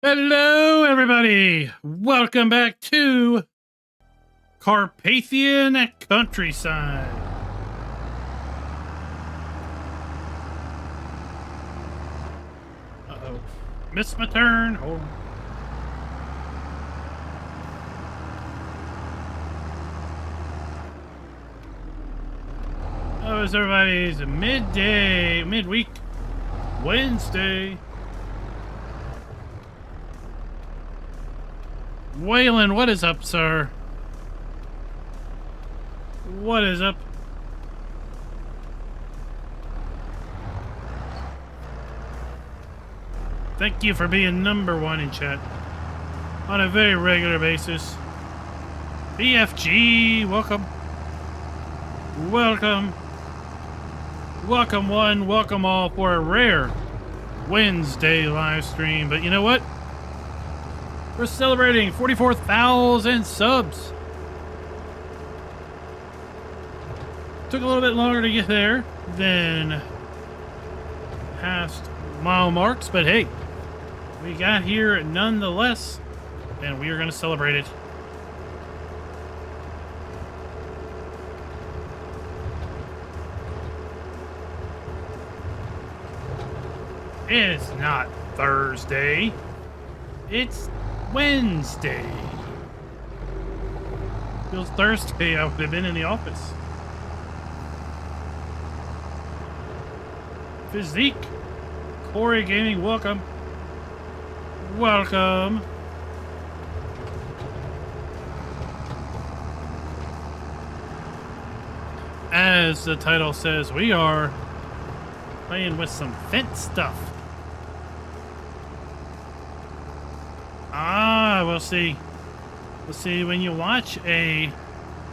Hello, everybody. Welcome back to Carpathian Countryside. Uh-oh. Missed my turn. Oh. How is everybody's midweek, Wednesday? Waylon, what is up, sir? What is up? Thank you for being number one in chat on a very regular basis. BFG, welcome. Welcome. Welcome one, welcome all for a rare Wednesday live stream. But you know what? We're celebrating 44,000 subs. Took a little bit longer to get there than past mile marks, but hey, we got here nonetheless, and we are going to celebrate it. It's not Thursday. It's Wednesday. Feels Thursday. I would have been in the office. Physique. Corey Gaming, welcome. Welcome. As the title says, we are playing with some Fendts stuff. We'll see. We'll see when you watch a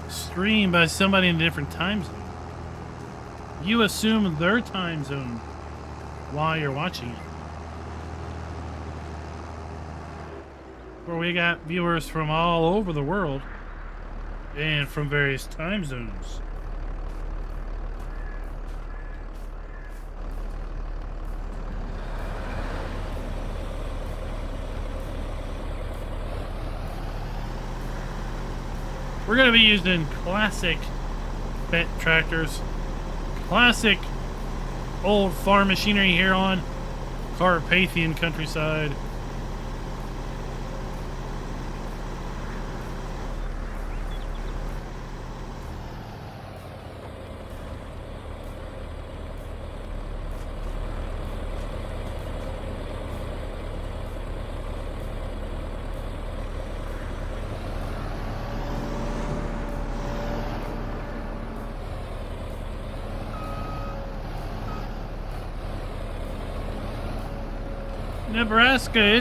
stream by somebody in a different time zone. You assume their time zone while you're watching it. Where we got viewers from all over the world and from various time zones. We're going to be using classic Fendt tractors, classic old farm machinery here on Carpathian Countryside. Nebraska,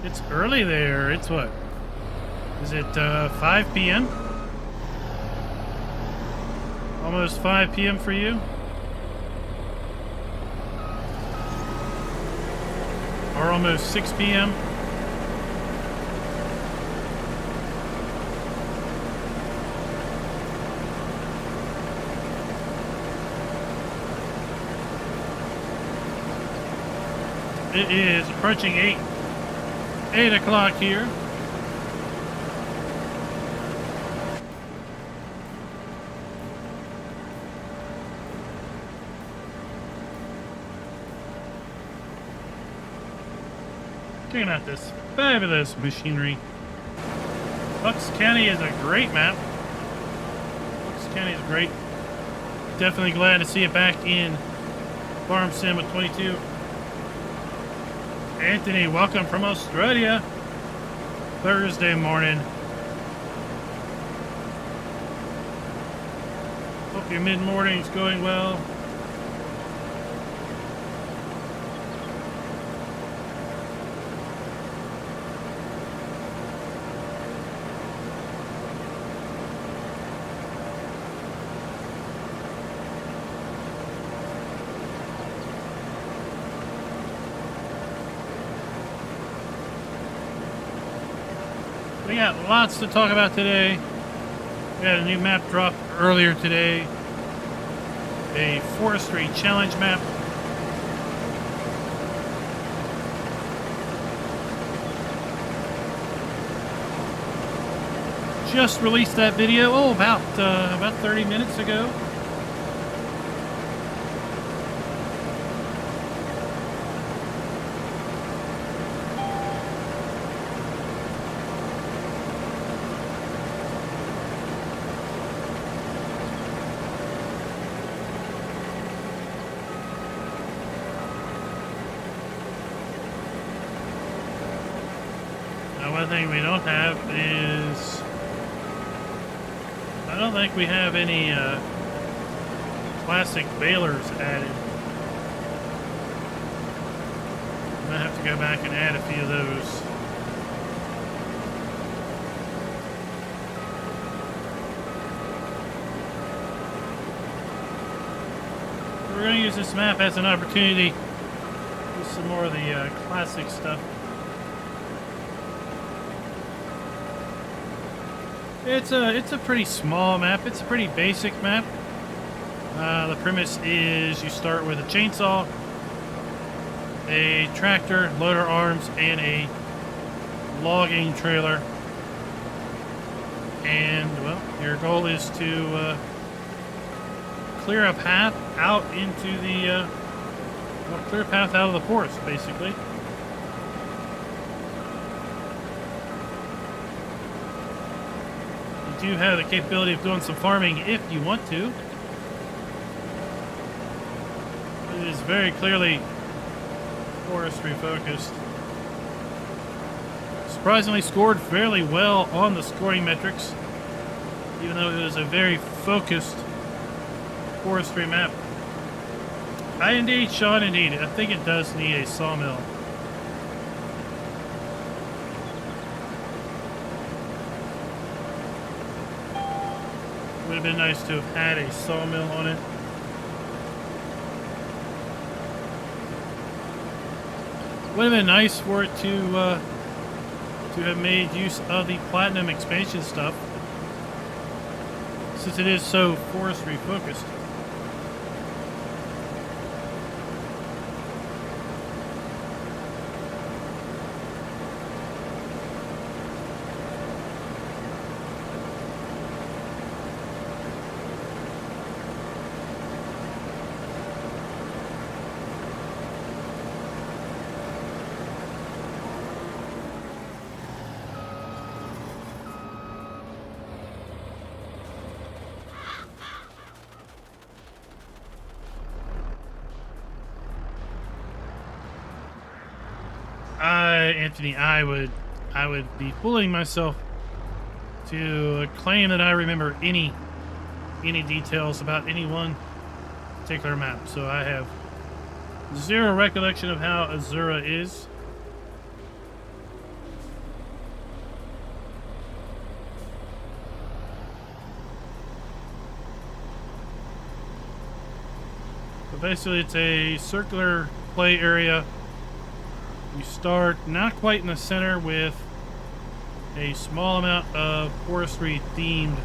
it's early there. It's what? Is it 5 p.m.? Almost 5 p.m. for you? Or almost 6 p.m.? It is approaching 8 o'clock here. Checking out this fabulous machinery. Bucks County is a great map. Bucks County is great. Definitely glad to see it back in Farm Sim with 22. Anthony, welcome from Australia. Thursday morning. Hope your mid-morning is going well. We got lots to talk about today. We had a new map drop earlier today. A Forestry challenge map. just released that video, about 30 minutes ago. One thing we don't have is, I don't think we have any plastic balers added. I'm gonna have to go back and add a few of those. We're gonna use this map as an opportunity to do some more of the classic stuff. It's a pretty small map. It's a pretty basic map. The premise is you start with a chainsaw, a tractor, loader arms, and a logging trailer. And, well, your goal is to clear a path out into the, clear a path out of the forest, basically. You do have the capability of doing some farming if you want to. It is very clearly forestry focused. Surprisingly scored fairly well on the scoring metrics, even though it was a very focused forestry map. Indeed, Sean, indeed. I think it does need a sawmill. Would have been nice to have had a sawmill on it. Would have been nice for it to have made use of the platinum expansion stuff, since it is so forestry focused. Anthony, I would be fooling myself to claim that I remember any details about any one particular map. So I have zero recollection of how Azura is. But basically, it's a circular play area. You start not quite in the center with a small amount of forestry themed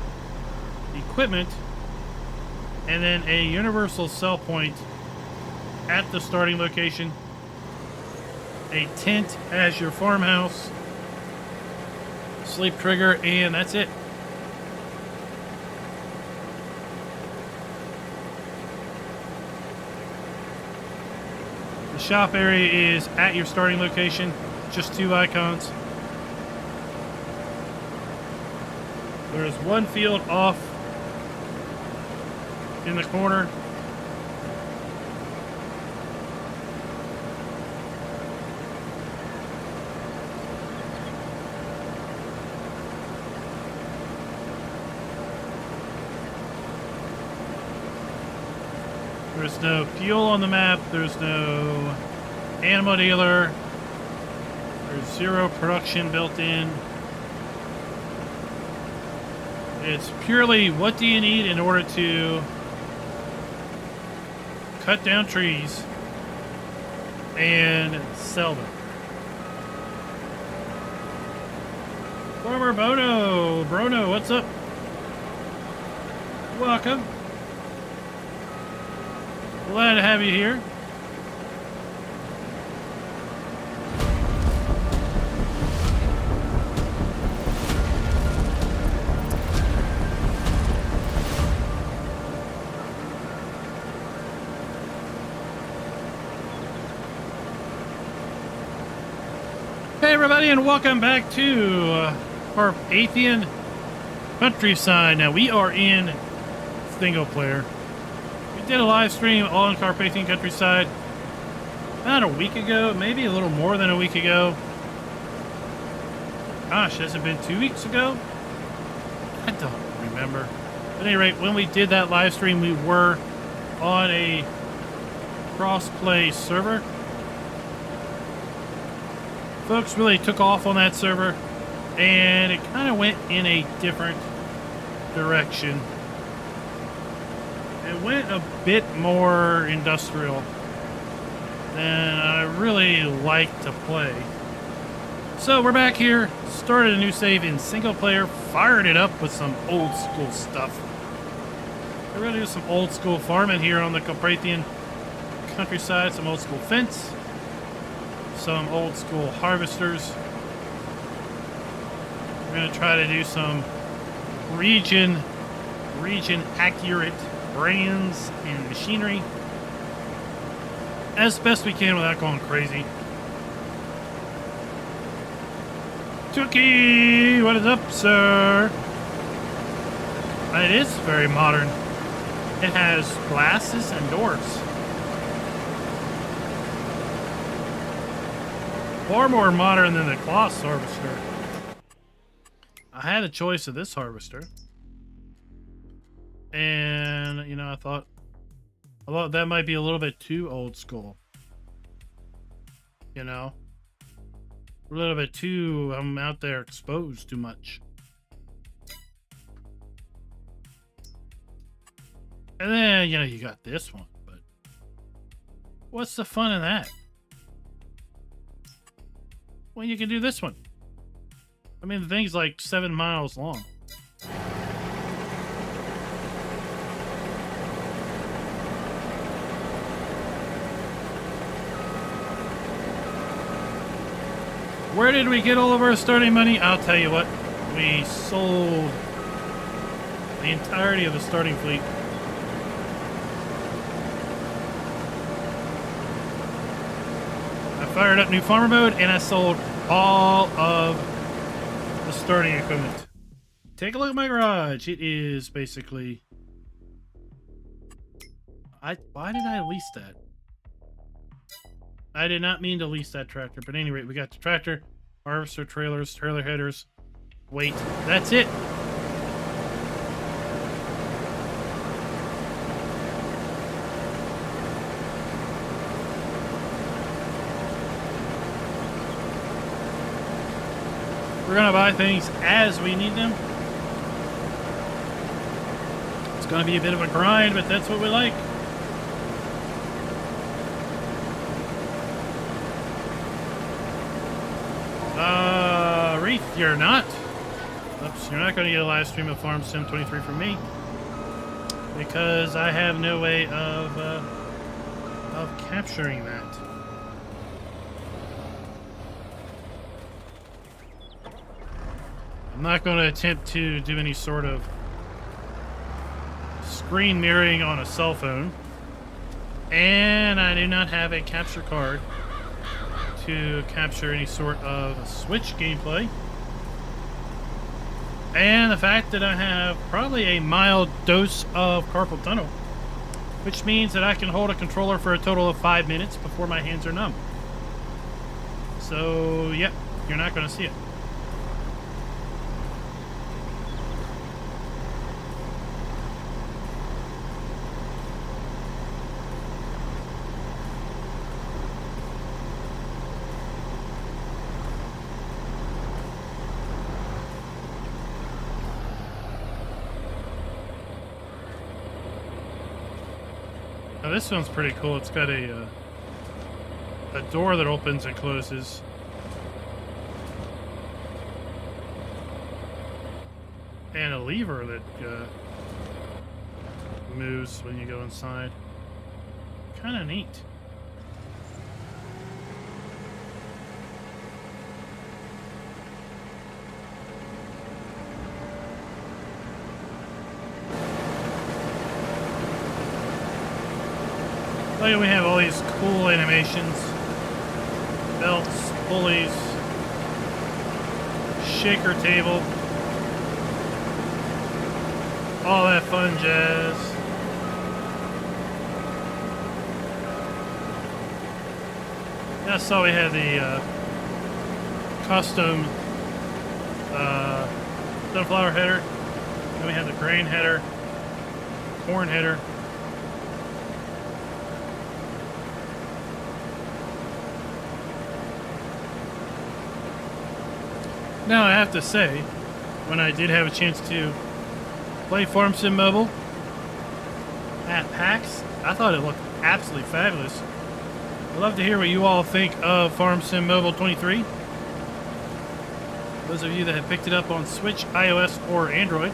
equipment, and then a universal sell point at the starting location, a tent as your farmhouse, sleep trigger, and that's it. The shop area is at your starting location, just 2 icons. There's one field off in the corner. There's no fuel on the map, there's no animal dealer, there's zero production built in. It's purely what do you need in order to cut down trees and sell them. Farmer Brono, what's up? Welcome. Glad to have you here. Hey everybody, and welcome back to Carpathian Countryside. Now we are in single player. We did a live stream on Carpathian Countryside about a week ago, maybe a little more than a week ago. Gosh, has it been 2 weeks ago? I don't remember. At any rate, when we did that live stream, we were on a cross-play server. Folks really took off on that server, and it kind of went in a different direction. It went a bit more industrial than I really like to play. So we're back here, started a new save in single player, fired it up with some old school stuff. We're going to do some old school farming here on the Carpathian Countryside, some old school Fendts, some old school harvesters. We're going to try to do some region accurate brands and machinery as best we can without going crazy. Tookie, what is up, sir? It is very modern. It has glasses and doors. Far more modern than the Kloss harvester. I had a choice of this harvester, and you know, I thought that might be a little bit too old school. You know, a little bit too. I'm out there exposed too much. And then you know you got this one, but what's the fun in that? Well, you can do this one. I mean, the thing's like 7 miles long. Where did we get all of our starting money? I'll tell you what. We sold the entirety of the starting fleet. Fired up new farmer mode, and I sold all of the starting equipment. Take a look at my garage. It is basically... Why did I lease that? I did not mean to lease that tractor, but anyway, we got the tractor, harvester, trailers, trailer headers. Wait, that's it. We're gonna buy things as we need them. It's gonna be a bit of a grind, but that's what we like. Reef, you're not. Oops, you're not gonna get a live stream of Farm Sim 23 from me because I have no way of capturing that. I'm not going to attempt to do any sort of screen mirroring on a cell phone. And I do not have a capture card to capture any sort of Switch gameplay. And the fact that I have probably a mild dose of carpal tunnel, which means that I can hold a controller for a total of 5 minutes before my hands are numb. So, yep, you're not going to see it. Now this one's pretty cool. It's got a door that opens and closes. And a lever that moves when you go inside. Kind of neat. Look, we have all these cool animations, belts, pulleys, shaker table, all that fun jazz. I saw we had the custom sunflower header. Then we had the grain header, corn header. Now I have to say, when I did have a chance to play Farm Sim Mobile at PAX, I thought it looked absolutely fabulous. I'd love to hear what you all think of Farm Sim Mobile 23. Those of you that have picked it up on Switch, iOS, or Android.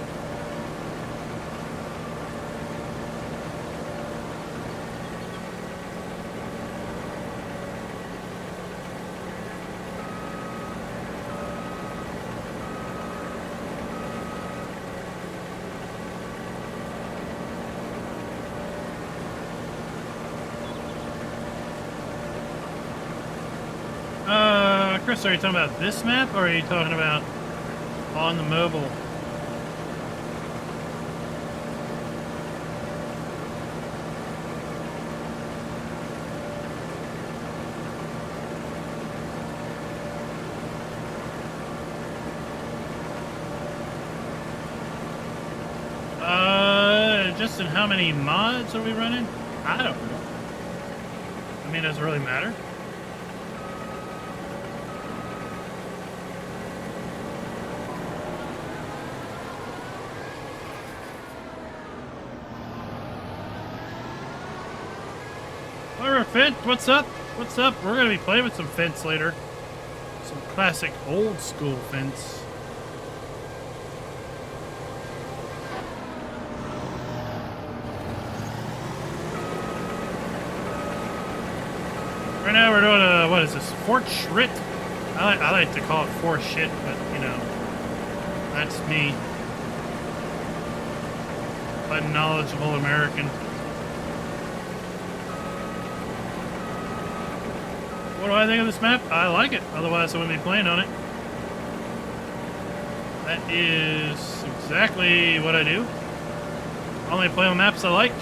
Chris, are you talking about this map, or are you talking about on the mobile? Just in how many mods are we running? I don't know. I mean, does it really matter? Fent, what's up? What's up? We're going to be playing with some Fendts later. Some classic old school Fendts. Right now we're doing a, what is this? Forestry? I like to call it Forestry, but you know, that's me. Unknowledgeable American. What do I think of this map? I like it. Otherwise, I wouldn't be playing on it. That is exactly what I do. I only play on maps I like.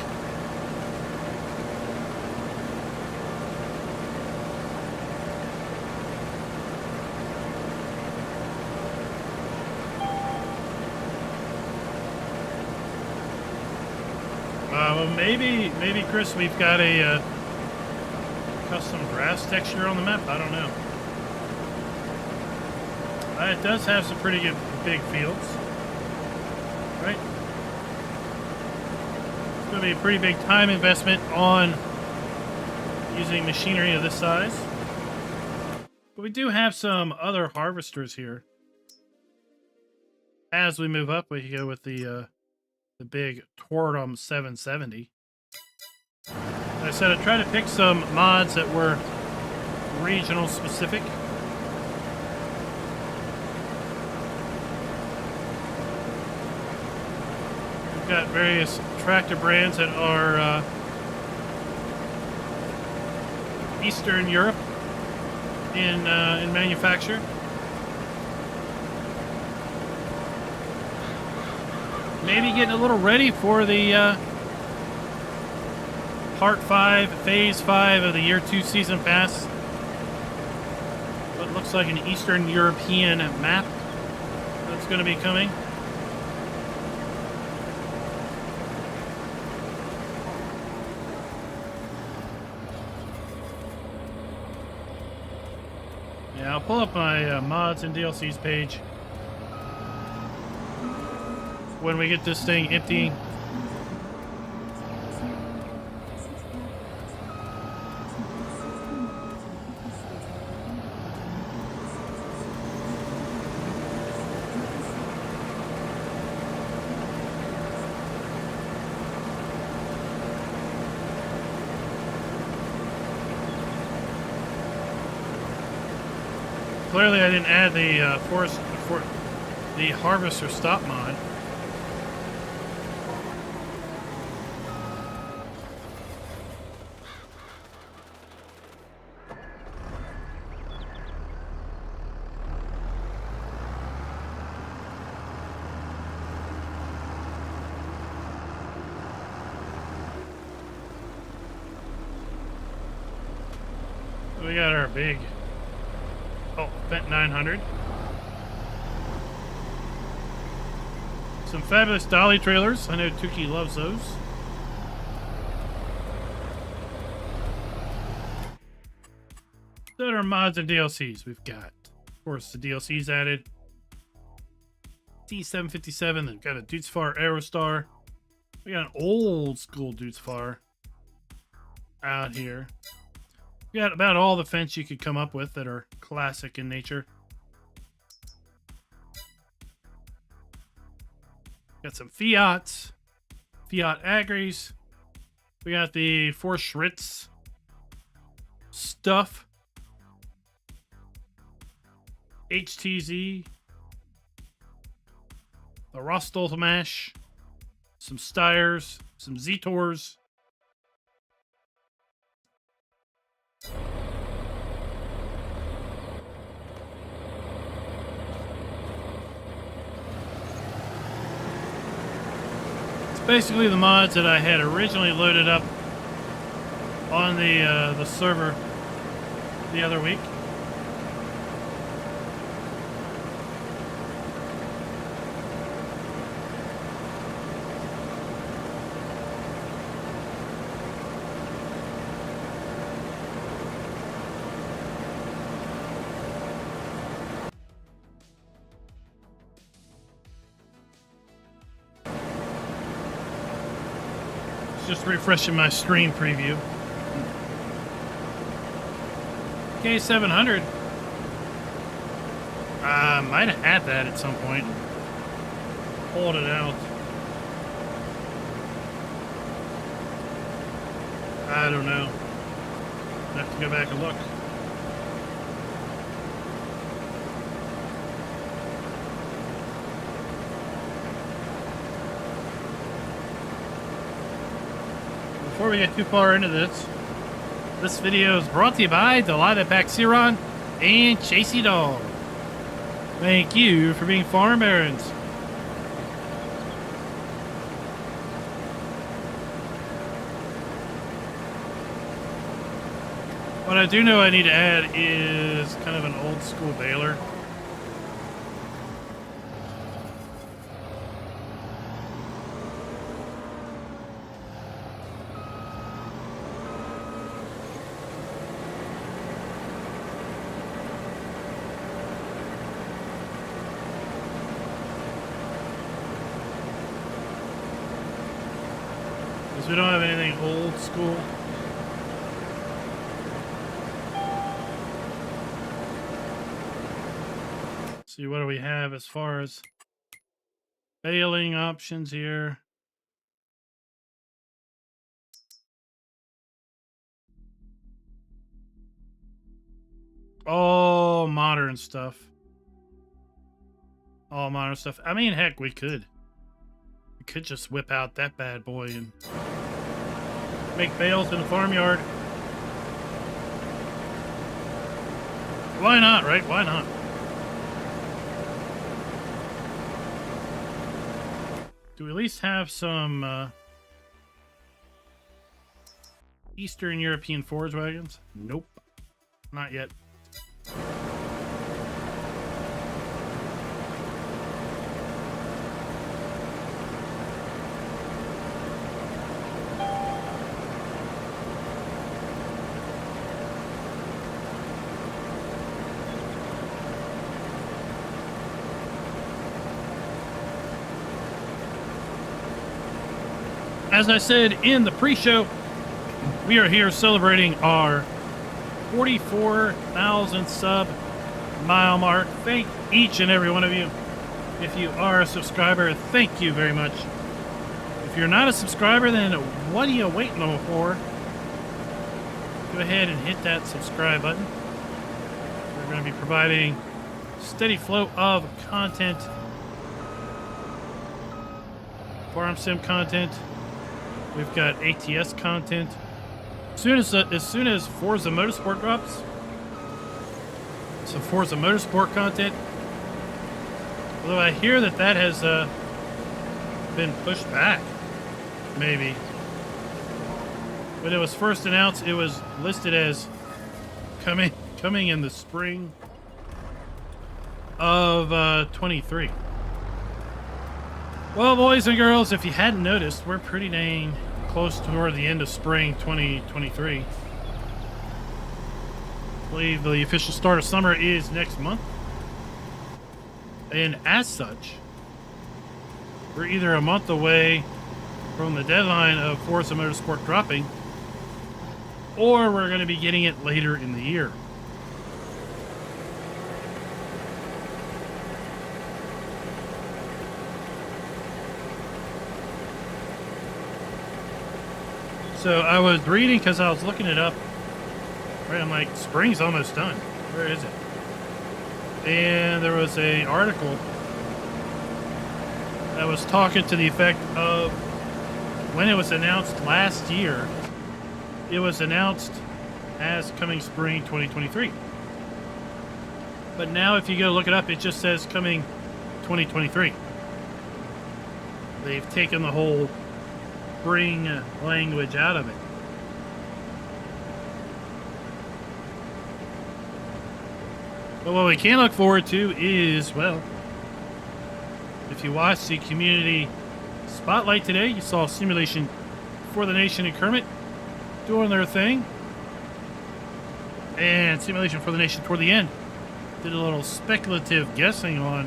Well, maybe, Chris, we've got a custom grass texture on the map. I don't know. It does have some pretty good big fields, right? It's going to be a pretty big time investment on using machinery of this size. But we do have some other harvesters here. As we move up, we go with the big Tortum 770. Like I said, I tried to pick some mods that were regional specific. We've got various tractor brands that are Eastern Europe in manufacture. Maybe getting a little ready for the Part 5, Phase 5 of the Year 2 Season Pass. What looks like an Eastern European map that's going to be coming. Yeah, I'll pull up my mods and DLCs page when we get this thing emptying. Clearly, I didn't add the the harvester stop mod. We got our big, Fendt 900. Some fabulous dolly trailers. I know Tuki loves those. So our mods and DLCs. We've got, of course, the DLCs added. T757, then we've got a Dudes Far Aerostar. We got an old school Dudes Far out here. We got about all the Fendts you could come up with that are classic in nature. Got some Fiats, Fiat Agris. We got the Forestry stuff. HTZ. The Rostolmash. Some Steyrs. Some Zetors. Basically the mods that I had originally loaded up on the server the other week. Just refreshing my stream preview. K700. Might have had that at some point. Pulled it out. I don't know. I have to go back and look. Before we get too far into this video is brought to you by Delilah Baxiron and Chasey Dog. Thank you for being farm barons. What I do know I need to add is kind of an old school baler. We don't have anything old school. Let's see, what do we have as far as baling options here? All modern stuff. All modern stuff. I mean, heck, we could just whip out that bad boy and make bales in the farmyard. Why not, right? Why not? Do we at least have some Eastern European forage wagons? Nope. Not yet. As I said in the pre-show, we are here celebrating our 44,000 sub mile mark. Thank each and every one of you. If you are a subscriber, thank you very much. If you're not a subscriber, then what are you waiting for? Go ahead and hit that subscribe button. We're going to be providing steady flow of content, farm sim content. We've got ATS content. As soon as Forza Motorsport drops, some Forza Motorsport content. Although I hear that has been pushed back, maybe. When it was first announced, it was listed as coming in the spring of 23. Well, boys and girls, if you hadn't noticed, we're pretty dang close toward the end of spring 2023. I believe the official start of summer is next month. And as such, we're either a month away from the deadline of Forza Motorsport dropping, or we're going to be getting it later in the year. So I was reading, because I was looking it up, right? I'm like, spring's almost done. Where is it? And there was an article that was talking to the effect of when it was announced last year, it was announced as coming spring 2023. But now if you go look it up, it just says coming 2023. They've taken the whole spring language out of it. But what we can look forward to is, well, if you watched the community spotlight today, you saw Simulation for the Nation and Kermit doing their thing. And Simulation for the Nation toward the end did a little speculative guessing on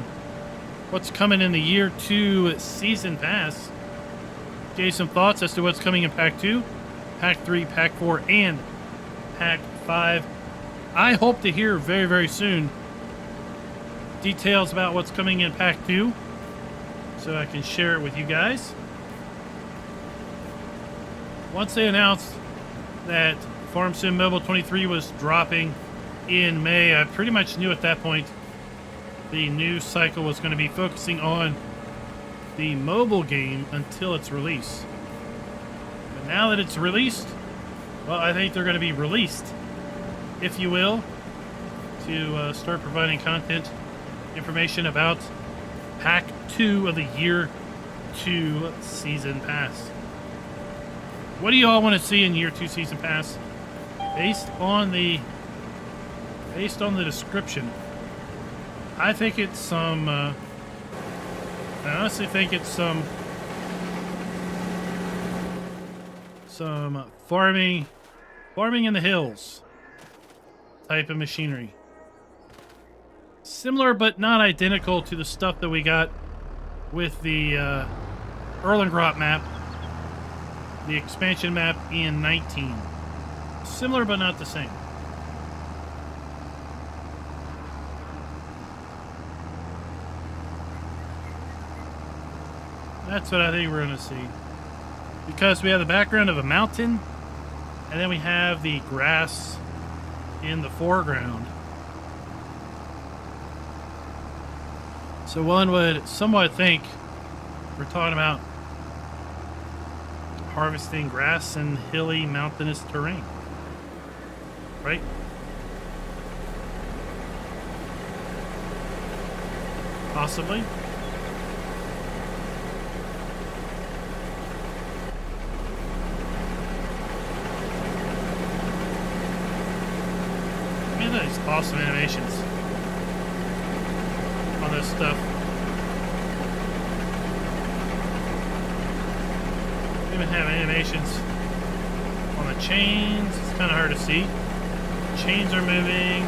what's coming in the year 2 season pass. Gave some thoughts as to what's coming in Pack 2, Pack 3, Pack 4, and Pack 5. I hope to hear very, very soon details about what's coming in Pack 2 so I can share it with you guys. Once they announced that Farm Sim Mobile 23 was dropping in May, I pretty much knew at that point the news cycle was going to be focusing on the mobile game until its release. But now that it's released, well, I think they're going to be released, if you will, to start providing content information about Pack 2 of the Year 2 Season Pass. What do you all want to see in Year 2 Season Pass? Based on the description, I think it's some I honestly think it's some farming in the hills type of machinery. Similar but not identical to the stuff that we got with the Erlengrot map, the expansion map in 19. Similar but not the same. That's what I think we're going to see. Because we have the background of a mountain, and then we have the grass in the foreground. So one would somewhat think we're talking about harvesting grass in hilly, mountainous terrain. Right? Possibly. These awesome animations on this stuff. We even have animations on the chains. It's kind of hard to see. Chains are moving.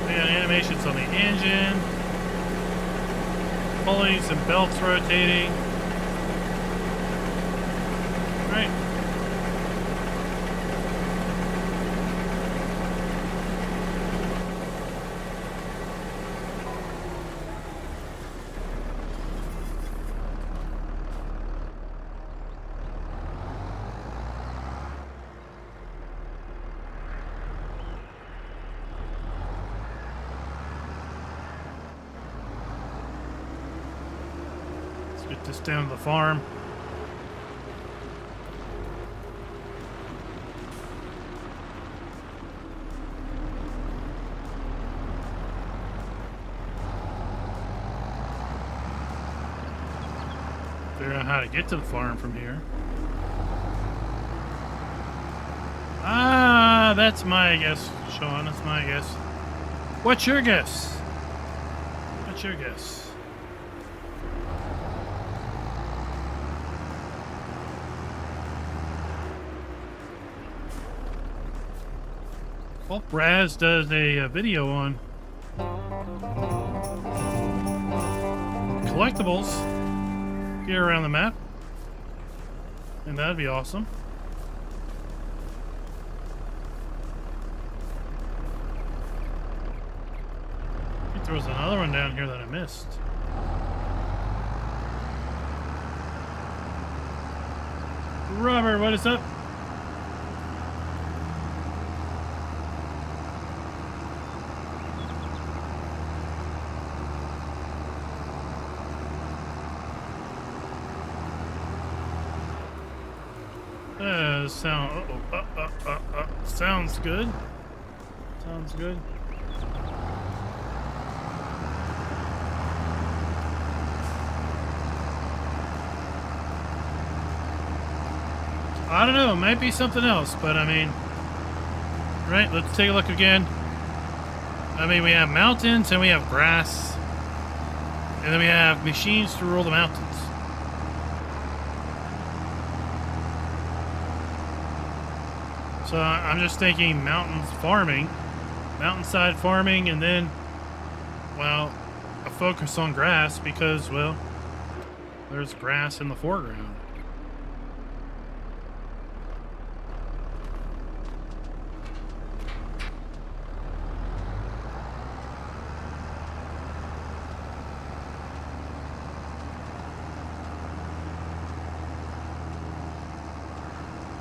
We got animations on the engine. Pulleys and belts rotating. Right. Get this down to the farm. Figure out how to get to the farm from here. Ah, that's my guess, Sean. That's my guess. What's your guess? What's your guess? Well, Raz does a video on collectibles here around the map, and that'd be awesome. I think there was another one down here that I missed. Robert, what is up? Sounds good. Sounds good. I don't know. It might be something else, but I mean, right? Let's take a look again. I mean, we have mountains and we have grass, and then we have machines to rule the mountains. So I'm just thinking mountains farming, mountainside farming, and then, well, a focus on grass because, well, there's grass in the foreground.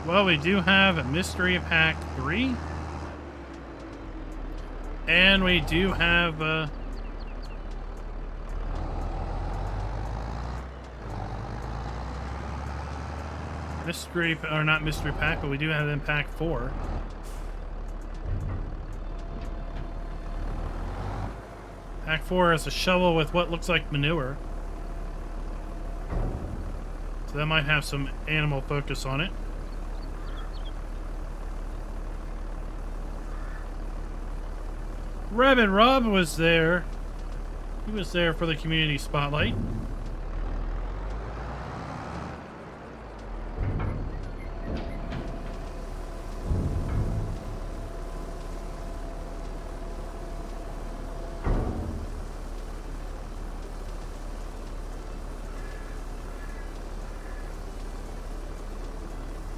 Well, we do have a Mystery Pack 3. And we do have Mystery, or not Mystery Pack, but we do have in Pack 4. Pack 4 is a shovel with what looks like manure. So that might have some animal focus on it. Rabbit Rob was there. He was there for the community spotlight.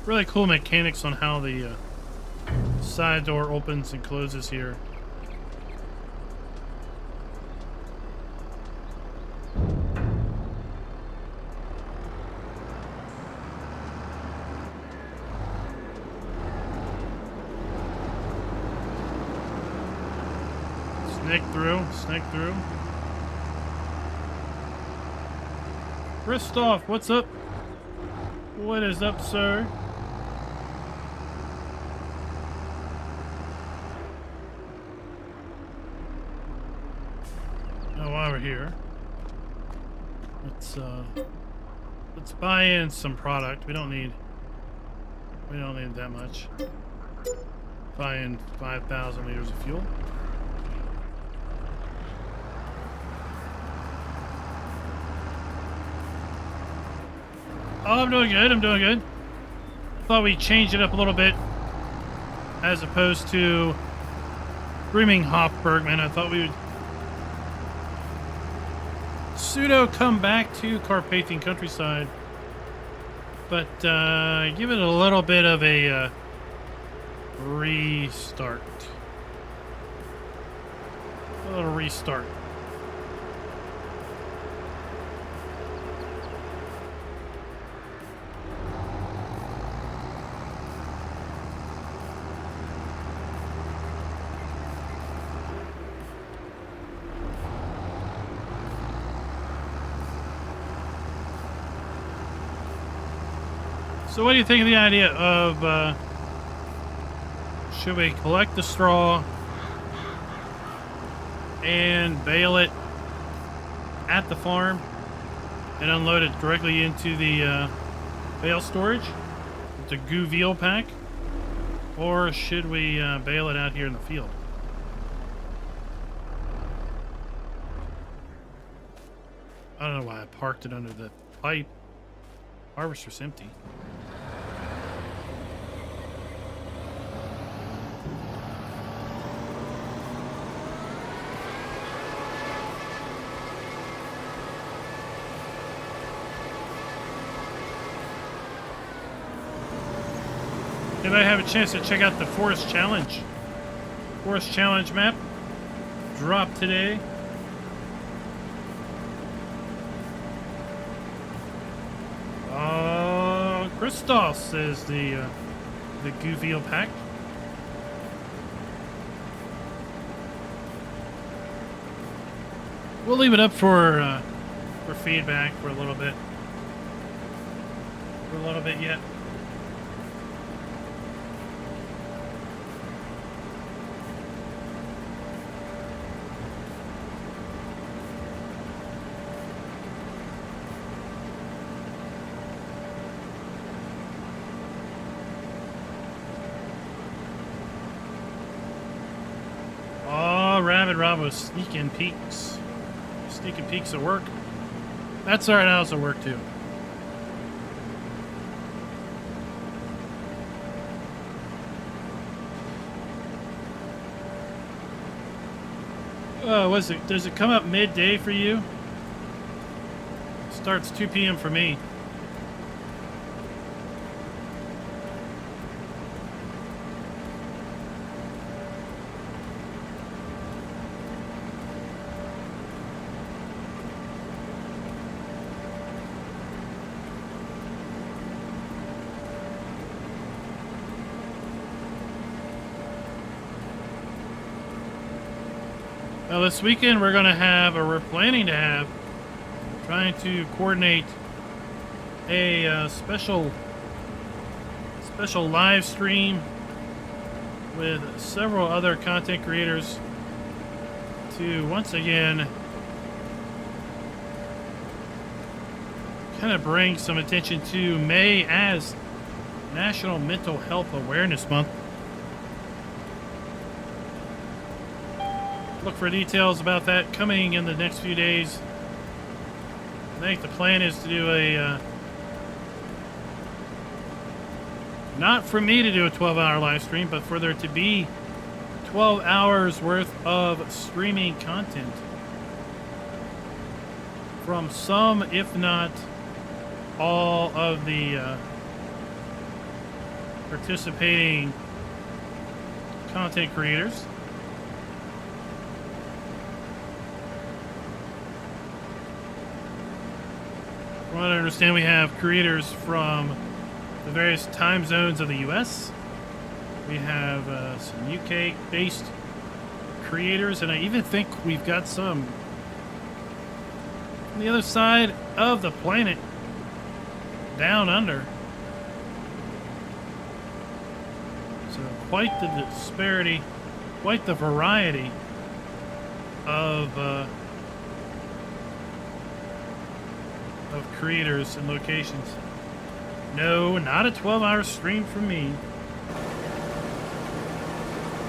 Really cool mechanics on how the side door opens and closes here. Snake through. Christoph, what's up? What is up, sir? Now, while we're here, let's buy in some product. We don't need that much. Buy in 5,000 liters of fuel. Oh, I'm doing good. I'm doing good. Thought we'd change it up a little bit as opposed to Screaming Hofbergman. I thought we would pseudo come back to Carpathian countryside, but give it a little bit of a restart. A little restart. So what do you think of the idea of, should we collect the straw and bale it at the farm and unload it directly into the bale storage? It's a goo veal pack. Or should we bale it out here in the field? I don't know why I parked it under the pipe. Harvester's empty. Did I have a chance to check out the Forest Challenge? Forest Challenge map dropped today. Christos is the Goofy pack. We'll leave it up for feedback for a little bit. Yet. Rabbit Rob was sneaking peeks. Sneaking peeks at work. That's our house at work too. What's it? Does it come up midday for you? Starts 2 p.m. for me. Well, this weekend we're planning to have, trying to coordinate a special live stream with several other content creators to once again kind of bring some attention to May as National Mental Health Awareness Month. Look for details about that coming in the next few days. I think the plan is to do a not for me to do a 12-hour live stream, but for there to be 12 hours worth of streaming content from some, if not all, of the participating content creators. From what I understand, we have creators from the various time zones of the U.S. We have some UK-based creators, and I even think we've got some on the other side of the planet, down under. So quite the disparity, quite the variety of creators and locations. No, not a 12-hour stream for me.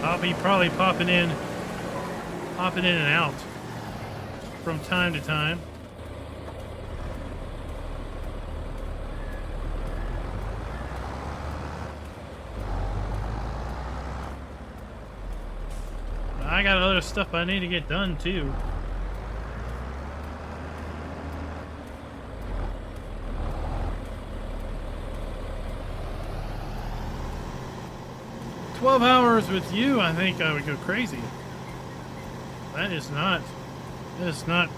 I'll be probably popping in and out from time to time. I got other stuff I need to get done too. Hours with you, I think I would go crazy. That is not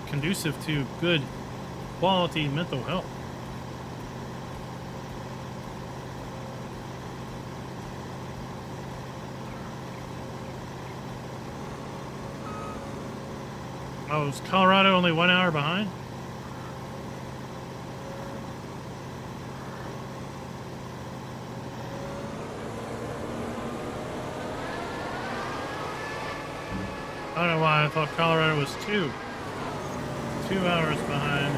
conducive to good quality mental health. Oh, is Colorado only 1 hour behind? I don't know why I thought Colorado was 2 hours behind.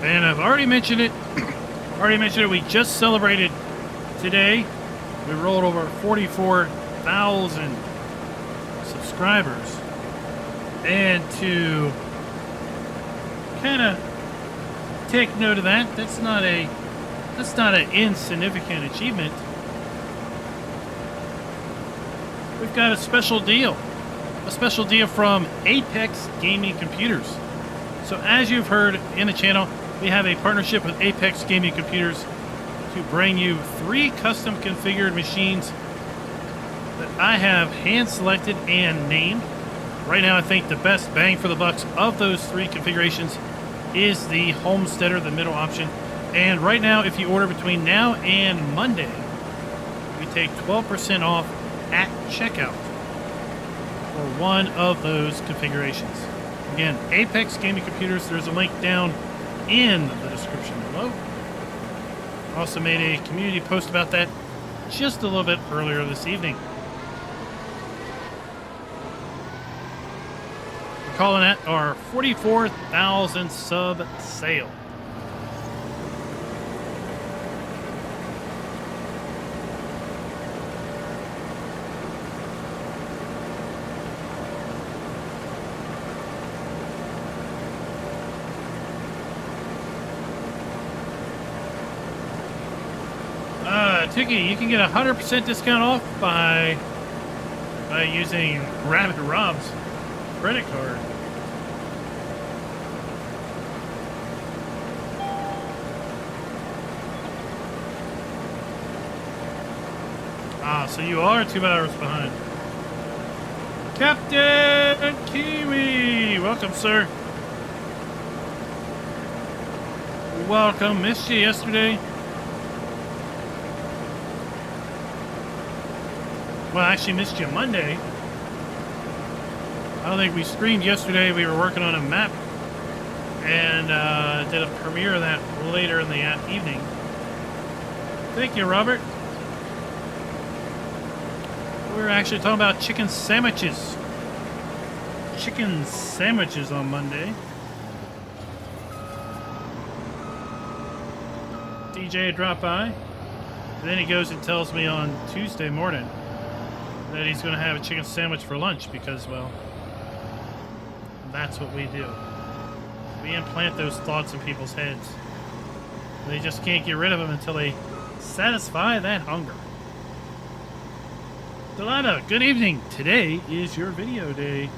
And I've already mentioned it. We just celebrated today. We rolled over 44,000 subscribers. And to kind of take note of that, that's not an insignificant achievement. We've got a special deal from Apex Gaming Computers. So as you've heard in the channel, we have a partnership with Apex Gaming Computers to bring you 3 custom configured machines that I have hand selected and named. Right now, I think the best bang for the bucks of those 3 configurations is the Homesteader, the middle option. And right now, if you order between now and Monday, we take 12% off at checkout for one of those configurations. Again, Apex Gaming Computers, there's a link down in the description below. Also made a community post about that just a little bit earlier this evening. We're calling that our 44,000 sub sale. Tiki, you can get 100% discount off by using Rabbit Rob's credit card. So you are 2 hours behind. Captain Kiwi! Welcome, sir. Welcome. Missed you yesterday. Well, I actually missed you Monday. I don't think we streamed yesterday. We were working on a map and did a premiere of that later in the evening. Thank you, Robert. We were actually talking about chicken sandwiches. Chicken sandwiches on Monday. DJ dropped by. Then he goes and tells me on Tuesday morning that he's going to have a chicken sandwich for lunch because, well, that's what we do. We implant those thoughts in people's heads. They just can't get rid of them until they satisfy that hunger. Delana, good evening. Today is your video day.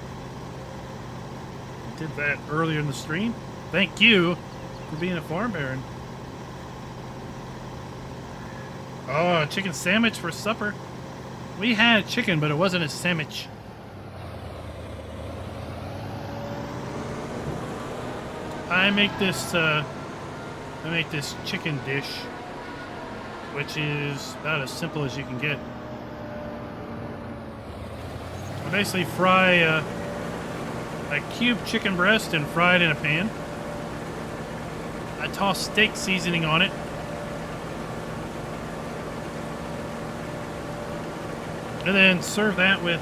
I did that earlier in the stream. Thank you for being a farm baron. Oh, chicken sandwich for supper. We had chicken, but it wasn't a sandwich. I make this chicken dish, which is about as simple as you can get. I basically fry a cube chicken breast and fry it in a pan. I toss steak seasoning on it. And then serve that with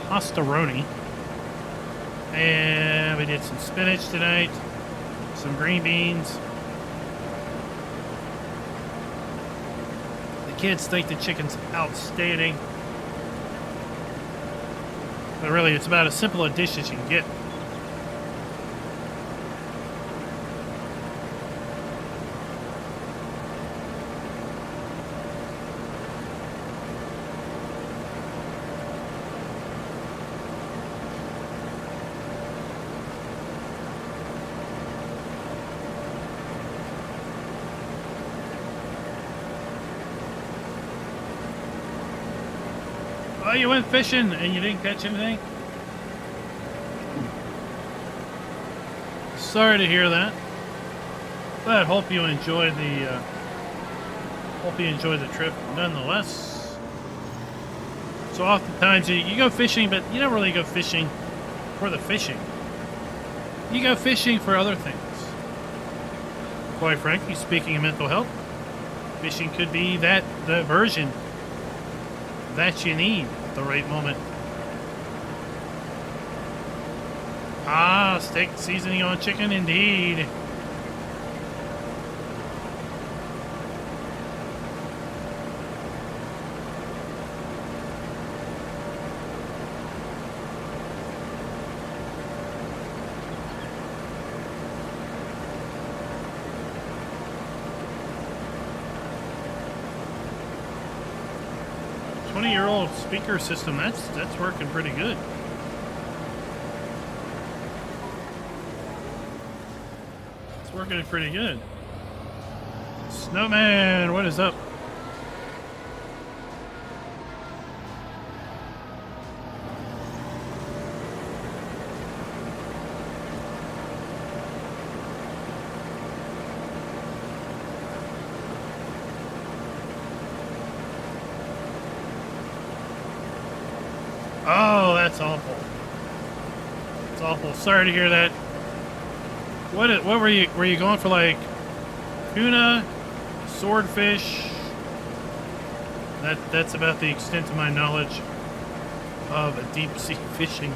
pastaroni. And we did some spinach tonight, some green beans. The kids think the chicken's outstanding. But really, it's about as simple a dish as you can get. Oh, you went fishing and you didn't catch anything? Sorry to hear that. But hope you enjoyed the trip nonetheless. So oftentimes you go fishing, but you don't really go fishing for the fishing. You go fishing for other things. Quite frankly, speaking of mental health, fishing could be that diversion that you need at the right moment. Ah, steak seasoning on chicken, indeed. 20-year-old speaker system, that's working pretty good. It's working pretty good. Snowman, what is up? Oh, that's awful. It's awful. Sorry to hear that. What were you going for, like tuna, swordfish? That's about the extent of my knowledge of deep sea fishing.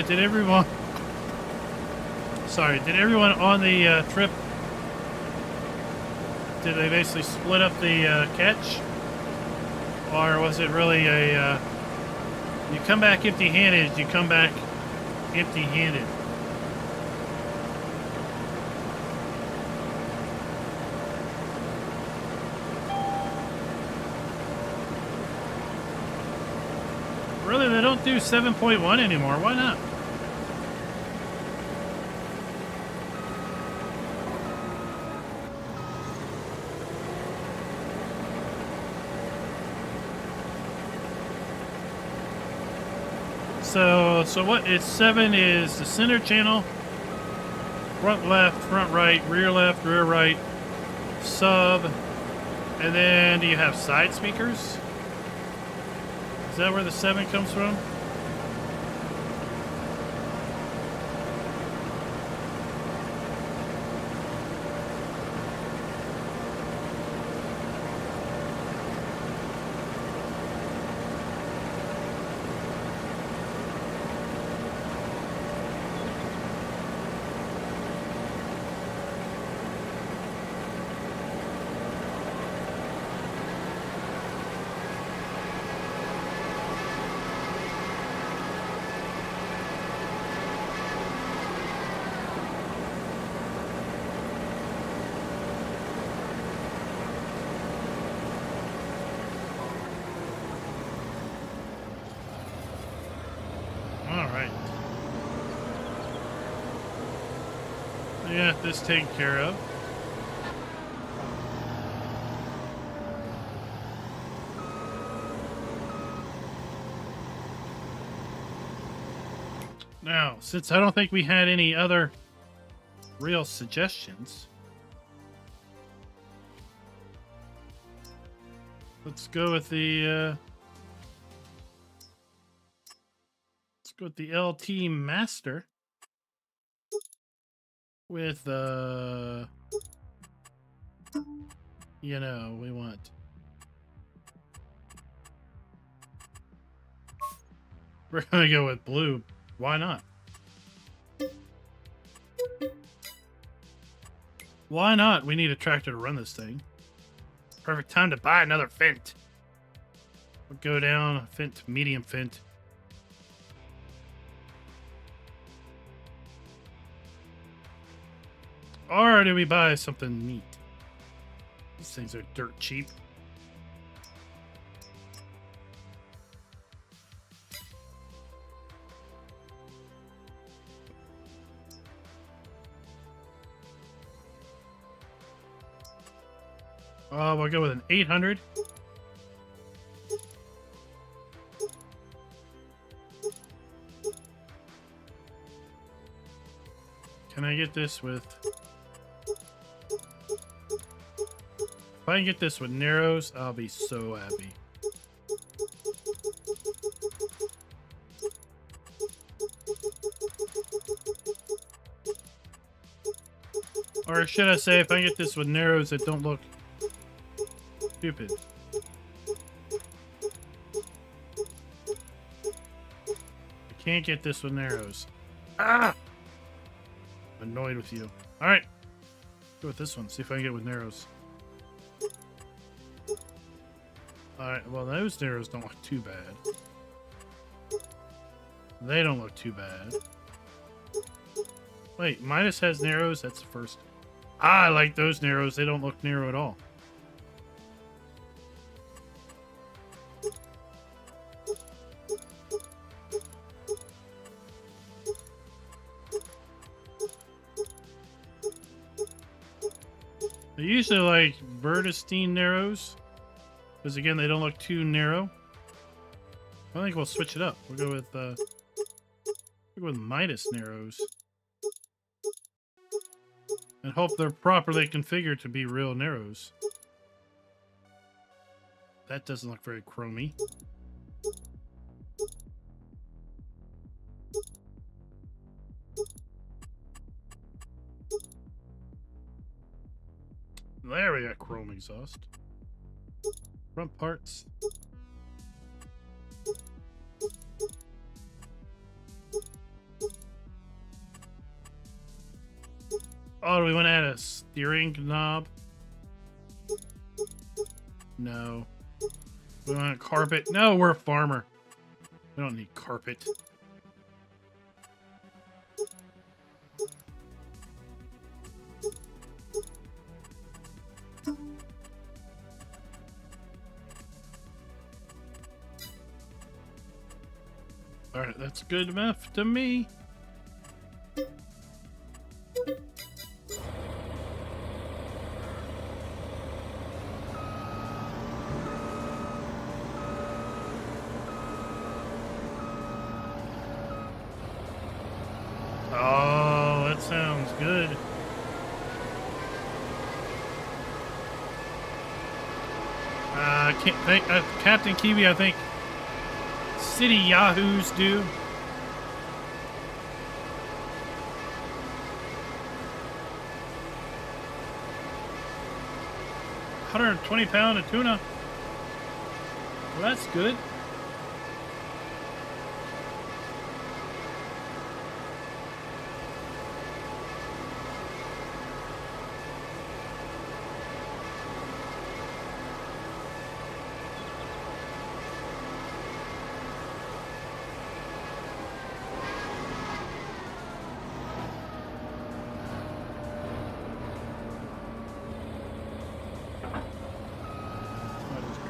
Did everyone? Sorry, did everyone on the trip? Did they basically split up the catch, or was it really a? You come back empty-handed. You come back empty-handed. Really, they don't do 7.1 anymore. Why not? So what is 7 is the center channel, front left, front right, rear left, rear right, sub, and then do you have side speakers? Is that where the 7 comes from? Yeah, this taken care of. Now, since I don't think we had any other real suggestions, let's go with the LT Master with you know, we want we're gonna go with blue. Why not? Why not? We need a tractor to run this thing. Perfect time to buy another Fendt. We'll go down Fendt, medium Fendt. Or do we buy something neat? These things are dirt cheap. We'll go with an 800. Can I get this with... If I can get this with narrows, I'll be so happy. Or should I say, if I get this with narrows that don't look stupid. I can't get this with narrows. Ah! I'm annoyed with you. All right. Go with this one. See if I can get with narrows. All right. Well, those narrows don't look too bad. They don't look too bad. Wait, Midas has narrows? That's the first. Ah, I like those narrows. They don't look narrow at all. I usually like Verdestein narrows. Because again, they don't look too narrow. I think we'll switch it up. We'll go with Midas narrows. And hope they're properly configured to be real narrows. That doesn't look very chromy. There we got chrome exhaust. Front parts. Oh, do we want to add a steering knob? No. We want carpet? No, we're a farmer. We don't need carpet. Alright, that's good enough to me. Oh, that sounds good. I can't think. Captain Kiwi, I think City Yahoos do. £120 of tuna. Well, that's good.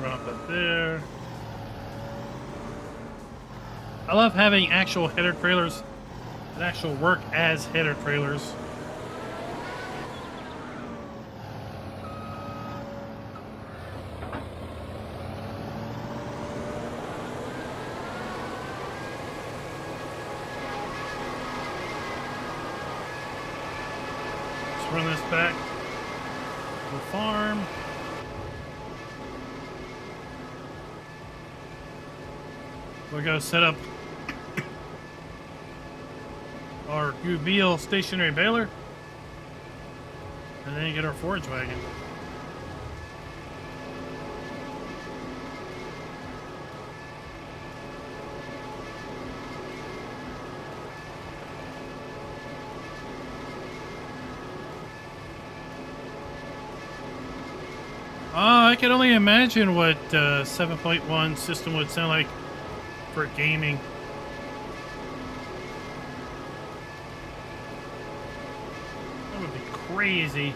Drop it there. I love having actual header trailers that actual work as header trailers. Let's run this back to the farm. We're going to set up our Ubisoft stationary baler and then get our forage wagon. I can only imagine what 7.1 system would sound like for gaming. That would be crazy.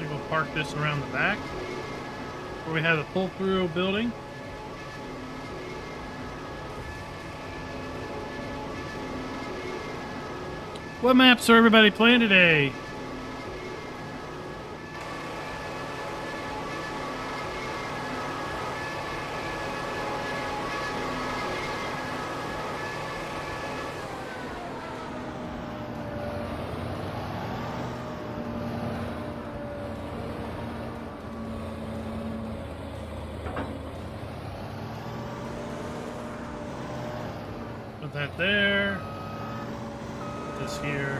We'll park this around the back where we have the pull-through building. What maps are everybody playing today? Put that there. Put this here.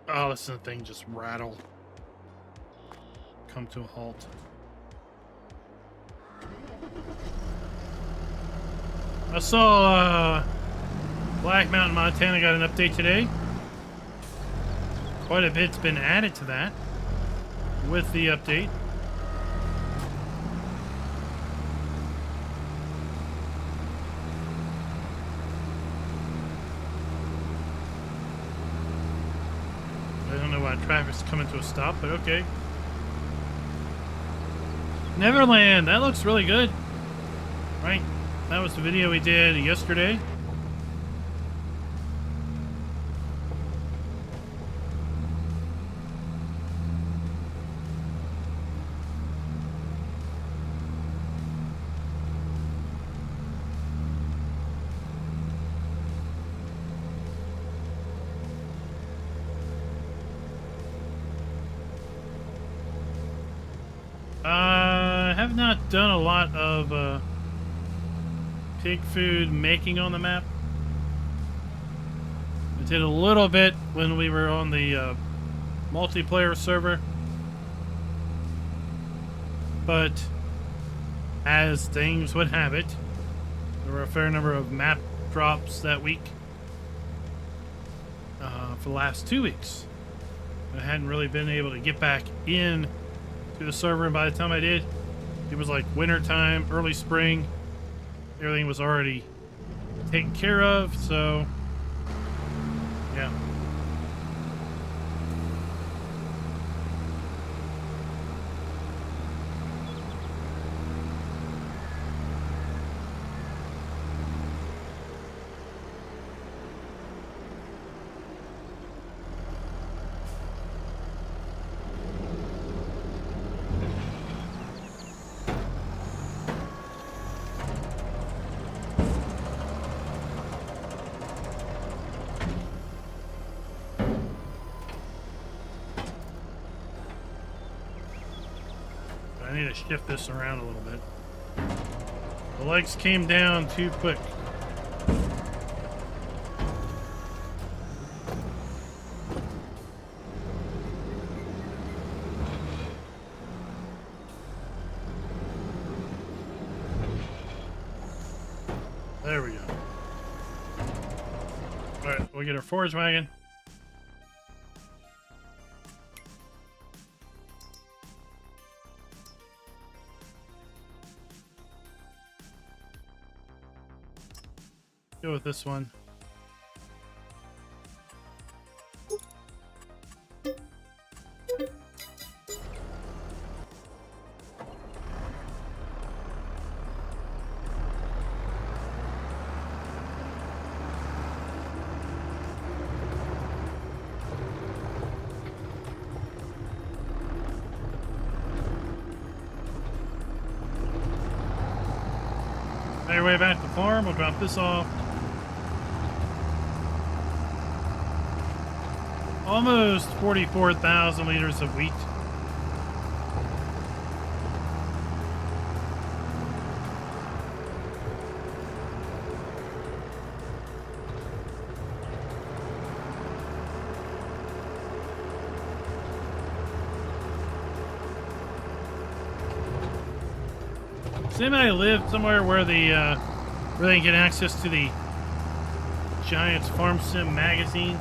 Oh, this thing just rattle. Come to a halt. I saw Black Mountain, Montana got an update today. Quite a bit's been added to that with the update. I don't know why traffic's coming to a stop, but okay. Neverland, that looks really good. Right? That was the video we did yesterday. I have not done a lot of pig food making on the map. I did a little bit when we were on the multiplayer server, but as things would have it, there were a fair number of map drops that week for the last 2 weeks. I hadn't really been able to get back in to the server, and by the time I did, it was like winter time, early spring. Everything was already taken care of, so yeah. I need to shift this around a little bit. The legs came down too quick. There we go. Alright, we'll get our forage wagon. Go with this one. On your way back to the farm, we'll drop this off. Almost 44,000 liters of wheat. Does anybody live somewhere where the where they can get access to the Giants Farm Sim magazine?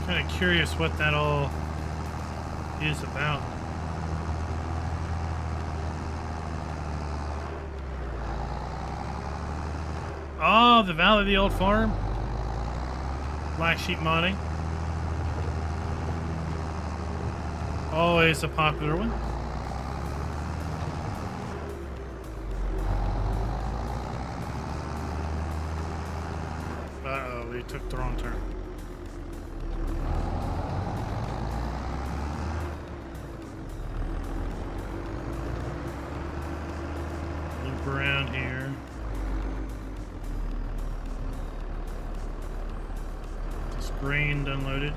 Kind of curious what that all is about. Oh, the Valley of the Old Farm. Black Sheep modding. Always a popular one. Uh-oh, we took the wrong turn. around here. This grain unloaded.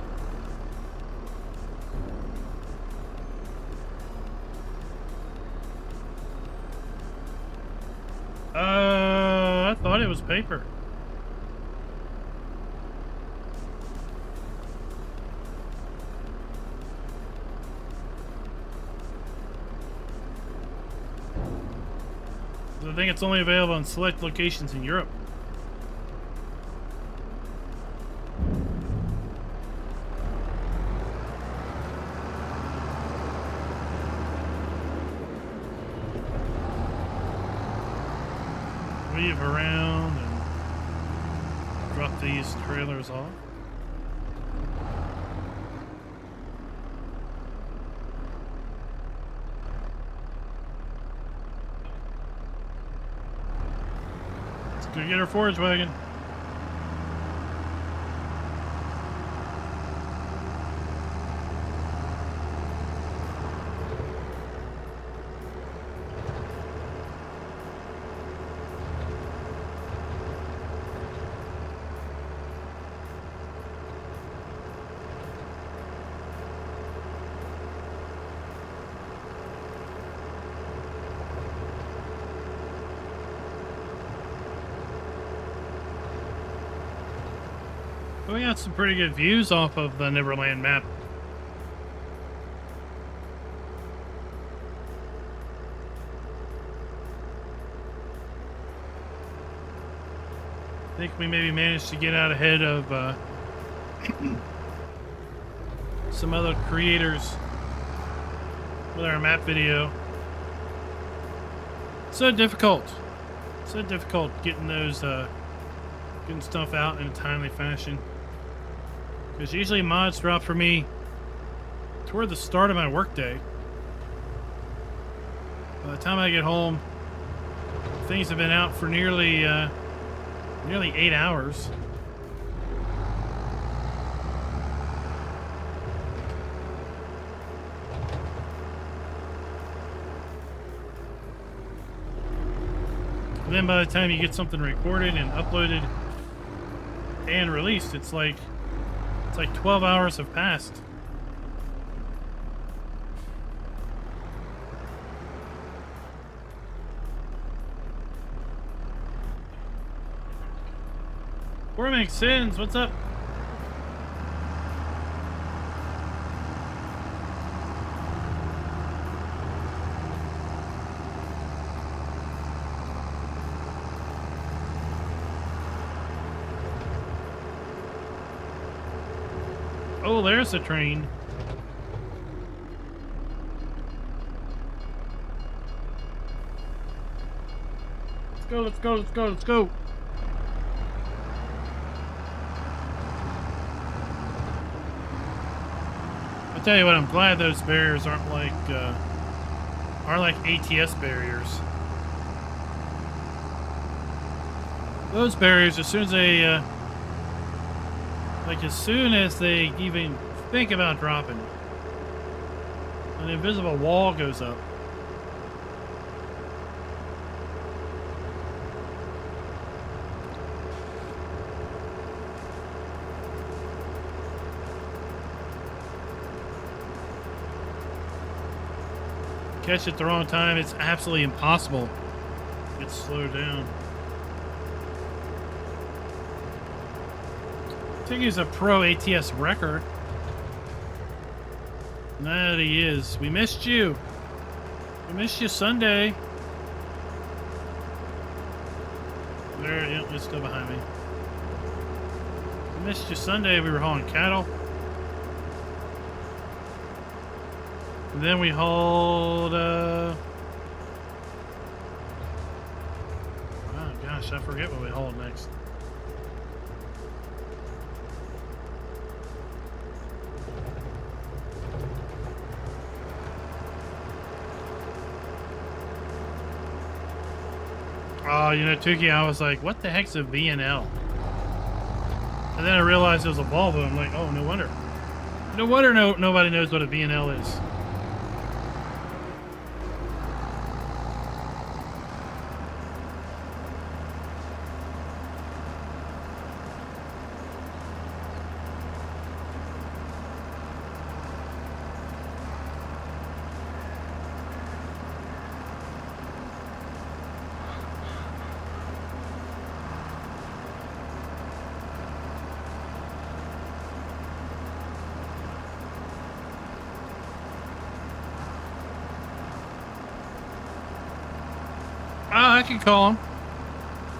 I thought it was paper. I think it's only available in select locations in Europe. Weave around and drop these trailers off. Let's go get our forage wagon. We got some pretty good views off of the Neverland map. I think we maybe managed to get out ahead of some other creators with our map video. So difficult getting those getting stuff out in a timely fashion. Because usually mods drop for me toward the start of my workday. By the time I get home, things have been out for nearly 8 hours. And then by the time you get something recorded and uploaded and released, it's like 12 hours have passed. Makes sense. What's up? Oh, there's a train. Let's go, let's go, let's go, let's go. I tell you what, I'm glad those barriers aren't like ATS barriers. Those barriers, as soon as they even think about dropping, an invisible wall goes up. Catch it at the wrong time, it's absolutely impossible. It's slowed down. I think he's a pro ATS wrecker. That he is. We missed you. We missed you Sunday. There, yeah, it's still behind me. We missed you Sunday. We were hauling cattle. And then we hauled, oh gosh, I forget what we hauled next. Oh, you know, Tuki, I was like, what the heck's a V&L? And then I realized it was a Volvo. I'm like, oh, no wonder. No wonder nobody knows what a V&L is. I can call him.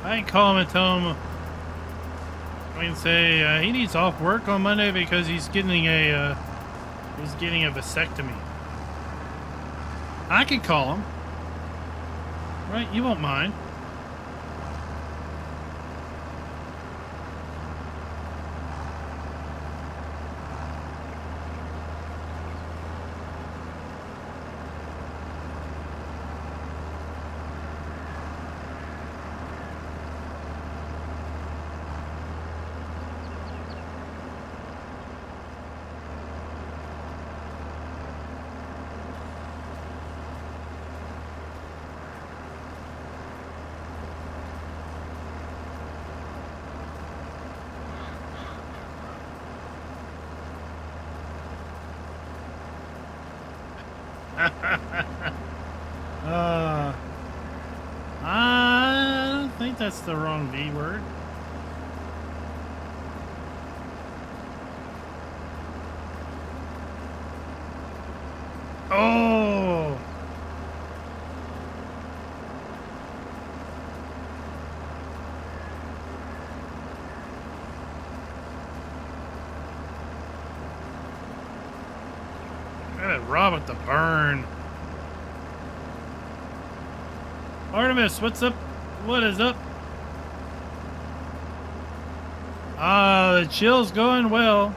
I can call him and tell him. I can say he needs off work on Monday because he's getting a vasectomy. I can call him. Right? You won't mind. I don't think that's the wrong V word. Oh! Rob at the burn. Artemis, what's up? What is up? The chill's going well.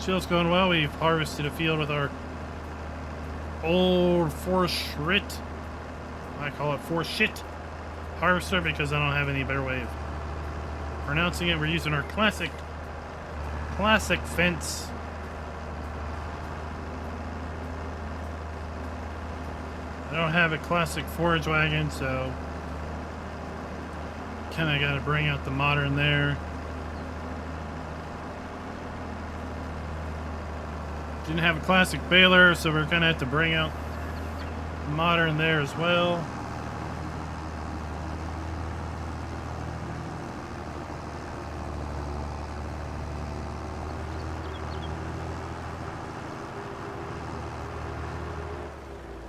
Chill's going well. We've harvested a field with our old Forestry. I call it Forestry harvester because I don't have any better way of pronouncing it. We're using our classic Fendts. I don't have a classic forage wagon, so kind of got to bring out the modern there. Didn't have a classic baler, so we're going to have to bring out the modern there as well.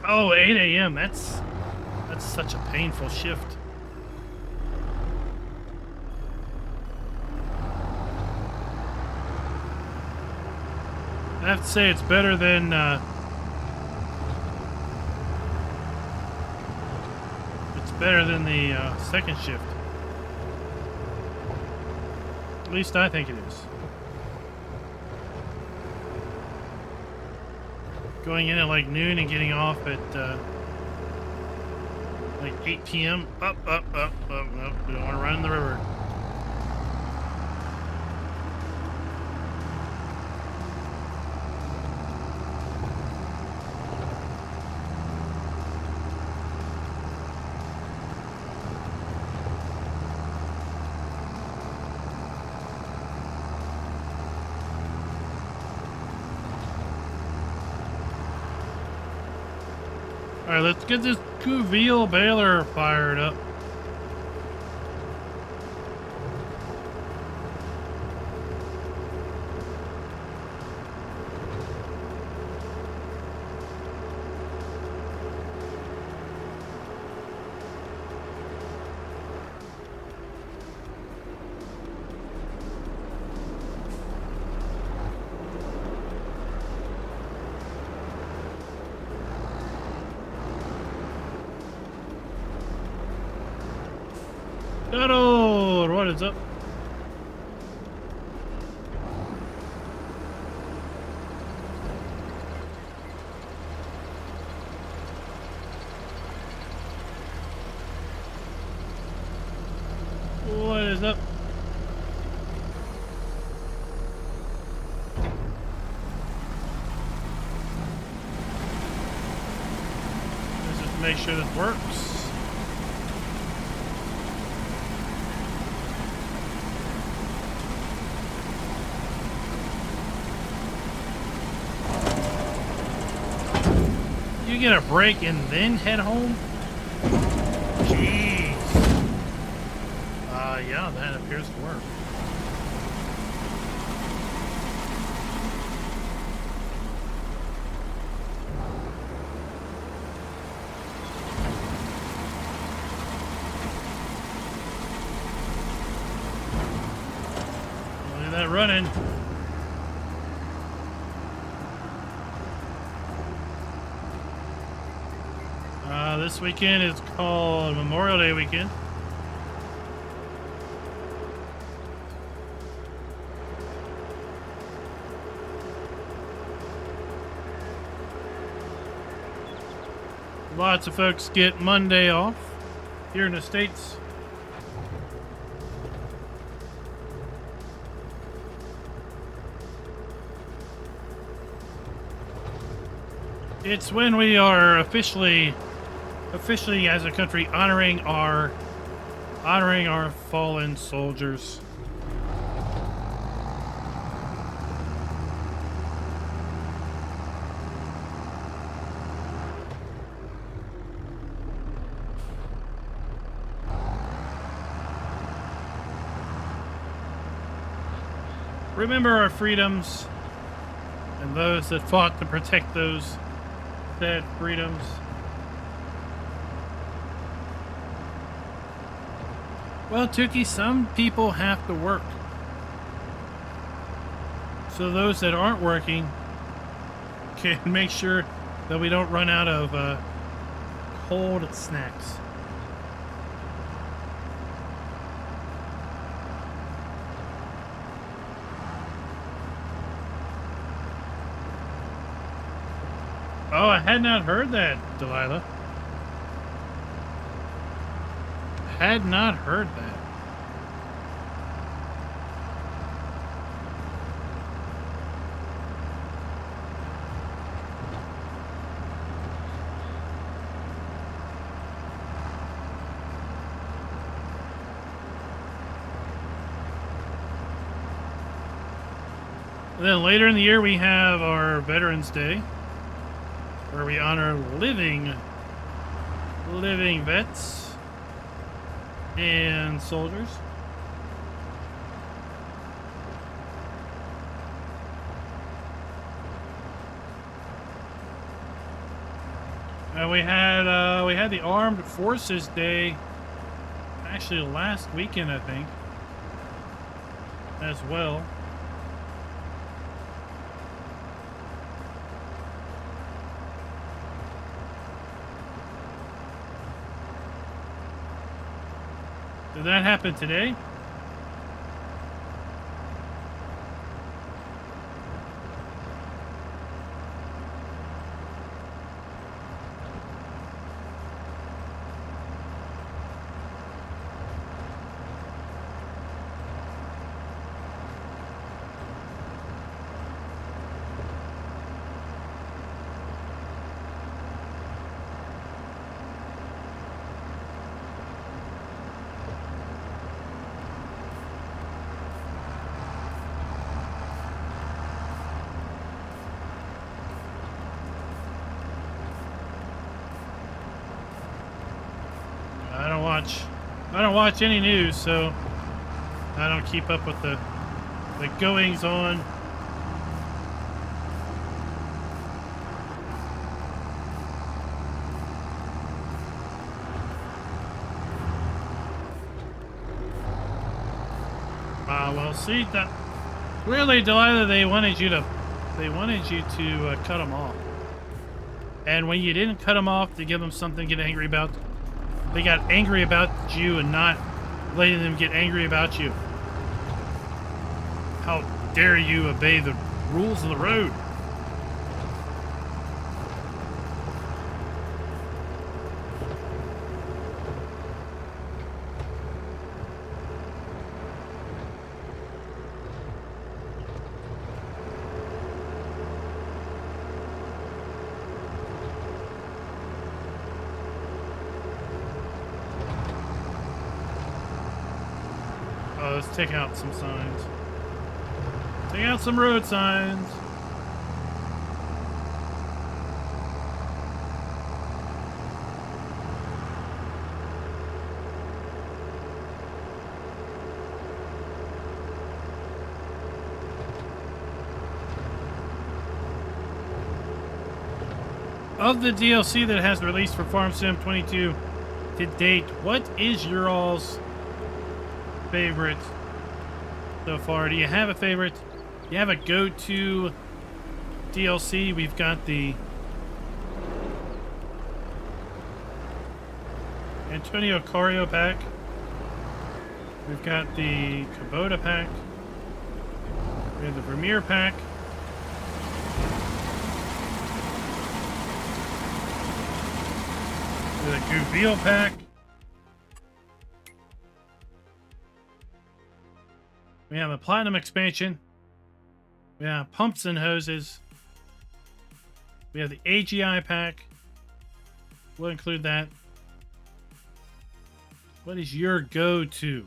Oh, 8 a.m. That's such a painful shift. I have to say it's better than the second shift. At least I think it is. Going in at like noon and getting off at like 8 p.m. Up. We don't want to run in the river. Alright, let's get this Cuville baler fired up. Donald, what is up? What is up? Let's just make sure this works. You get a break and then head home? Jeez. Yeah, that appears to work. it running. This weekend is called Memorial Day weekend. Lots of folks get Monday off here in the States. It's when we are officially as a country honoring our fallen soldiers. Remember our freedoms and those that fought to protect those said freedoms. Well, Tukey, some people have to work. So those that aren't working can make sure that we don't run out of cold snacks. Oh, I had not heard that, Delilah. Had not heard that. And then later in the year, we have our Veterans Day, where we honor living vets and soldiers. We had the Armed Forces Day actually last weekend, I think, as well. Did that happen today? I don't watch any news, so I don't keep up with the goings on. Well, see that clearly, Delilah, they wanted you to cut them off, and when you didn't cut them off to give them something to get angry about, they got angry about you and not letting them get angry about you. How dare you obey the rules of the road? Let's take out some signs. Take out some road signs. Of the DLC that has released for Farm Sim 22 to date, what is your all's favorite so far. Do you have a favorite? Do you have a go-to DLC? We've got the Antonio Cario pack. We've got the Kubota pack. We have the Vermeer pack. We have the Gouville pack. We have a Platinum expansion. We have Pumps and Hoses. We have the AGI pack. We'll include that. What is your go-to?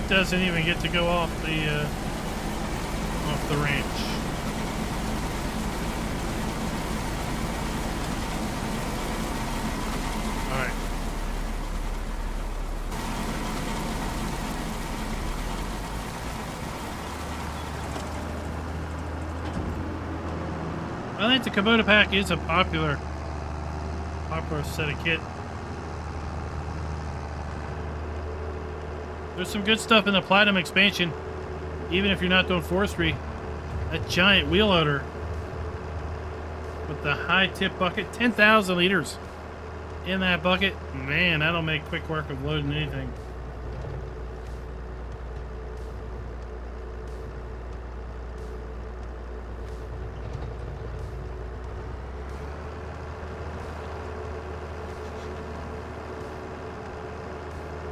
Doesn't even get to go off the ranch. All right. I think the Kubota pack is a popular set of kit. There's some good stuff in the Platinum expansion, even if you're not doing forestry. That giant wheel loader with the high tip bucket, 10,000 liters in that bucket. Man, that'll make quick work of loading anything.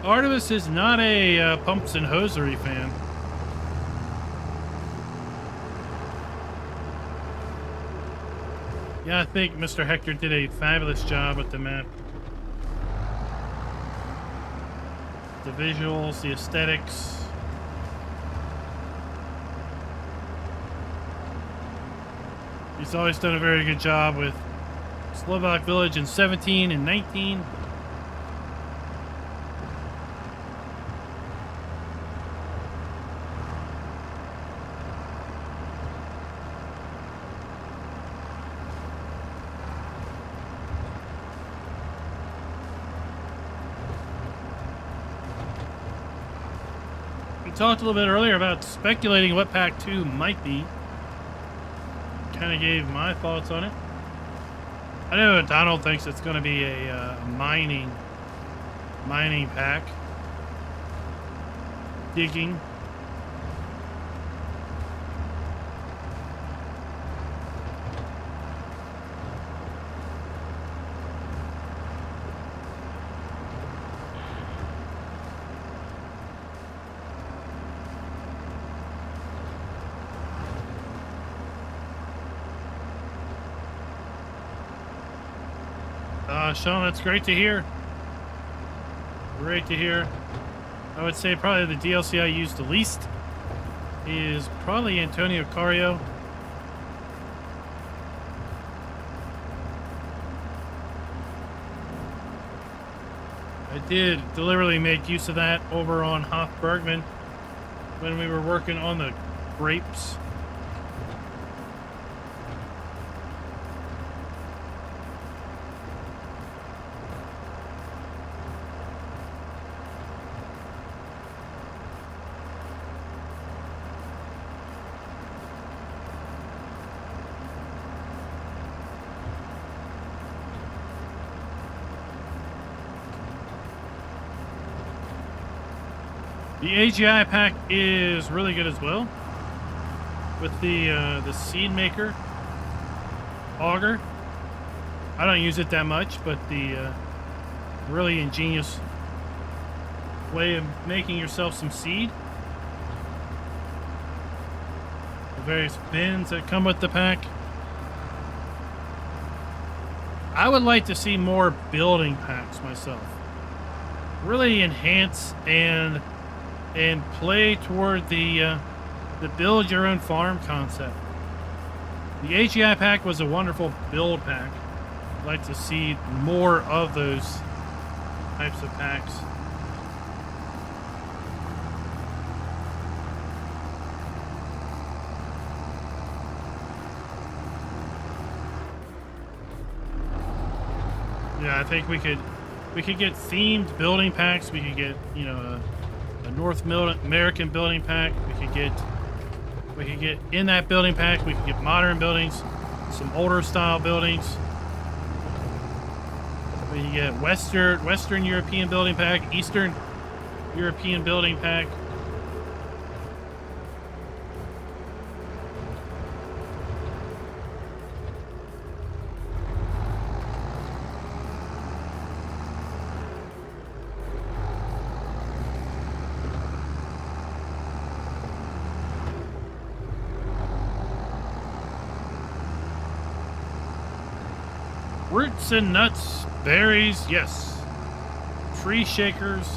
Artemis is not a pumps and hosiery fan. Yeah, I think Mr. Hector did a fabulous job with the map. The visuals, the aesthetics. He's always done a very good job with Slovak Village in 17 and 19. Talked a little bit earlier about speculating what Pack 2 might be. Kind of gave my thoughts on it. I know Donald thinks it's going to be a mining pack. Digging. Sean, that's great to hear. Great to hear. I would say probably the DLC I use the least is probably Antonio Cario. I did deliberately make use of that over on Hofbergman when we were working on the grapes. The AGI pack is really good as well, with the seed maker auger. I don't use it that much, but the really ingenious way of making yourself some seed. The various bins that come with the pack. I would like to see more building packs myself. Really enhance and play toward the build your own farm concept. The AGI pack was a wonderful build pack. I'd like to see more of those types of packs. Yeah, I think we could get themed building packs. We could get, you know, a North American building pack. We could get in that building pack. We could get modern buildings, some older style buildings. We can get Western European building pack, Eastern European building pack. Roots and nuts, berries, yes. Tree shakers.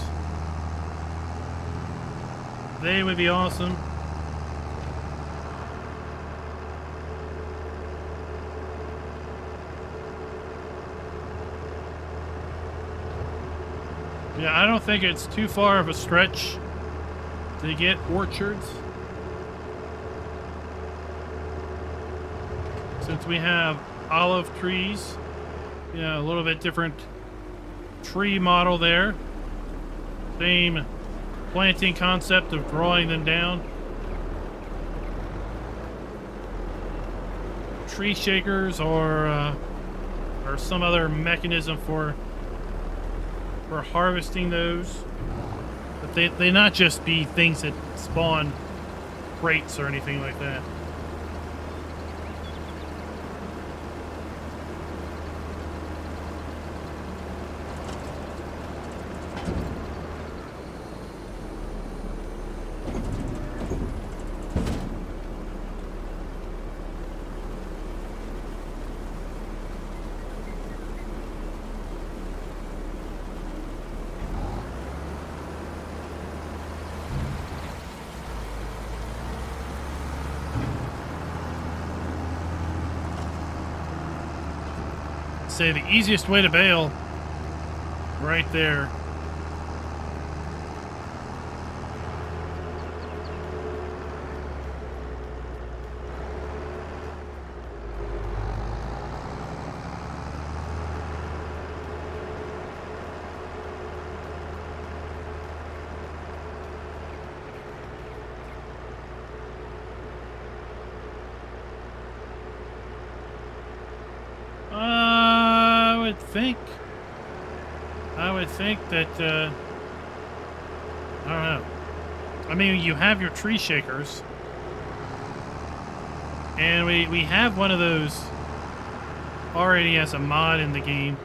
They would be awesome. Yeah, I don't think it's too far of a stretch to get orchards. Since we have olive trees. Yeah, a little bit different tree model there. Same planting concept of drawing them down. Tree shakers or some other mechanism for harvesting those. But they not just be things that spawn crates or anything like that. Say the easiest way to bale right there. I would think that, I don't know. I mean, you have your tree shakers. And we have one of those already as a mod in the game.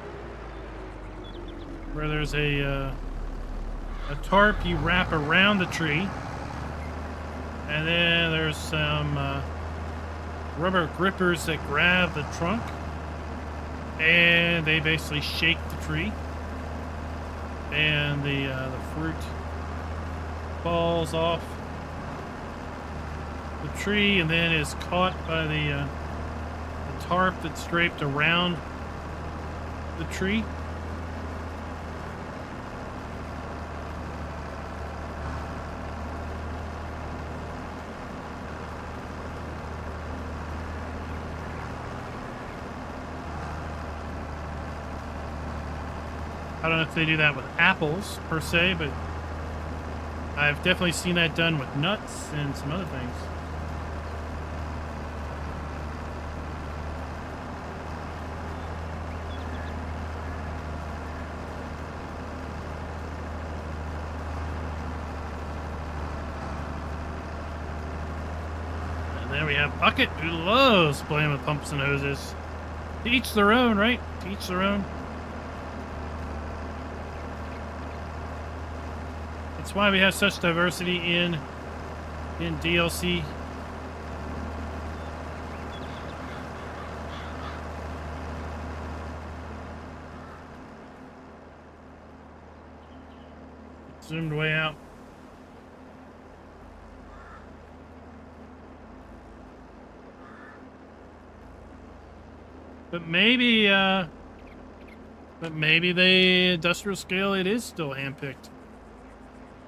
Where there's a tarp you wrap around the tree. And then there's some rubber grippers that grab the trunk. And they basically shake the tree, and the fruit falls off the tree and then is caught by the tarp that's draped around the tree. I don't know if they do that with apples, per se, but I've definitely seen that done with nuts and some other things. And there we have Bucket, who loves playing with pumps and hoses. To each their own, right? To each their own. That's why we have such diversity in DLC. Zoomed way out. But maybe But maybe the industrial scale, it is still handpicked.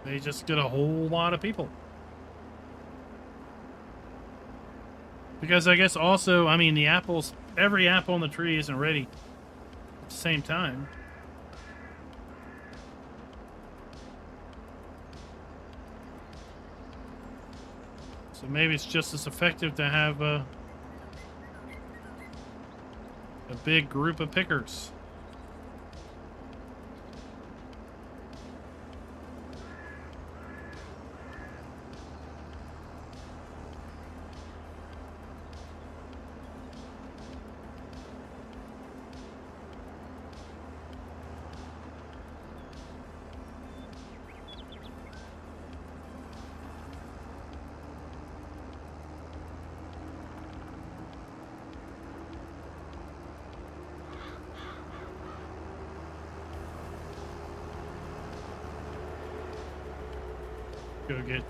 They just get a whole lot of people. Because I guess also, I mean, the apples, every apple on the tree isn't ready at the same time. So maybe it's just as effective to have a big group of pickers. Go get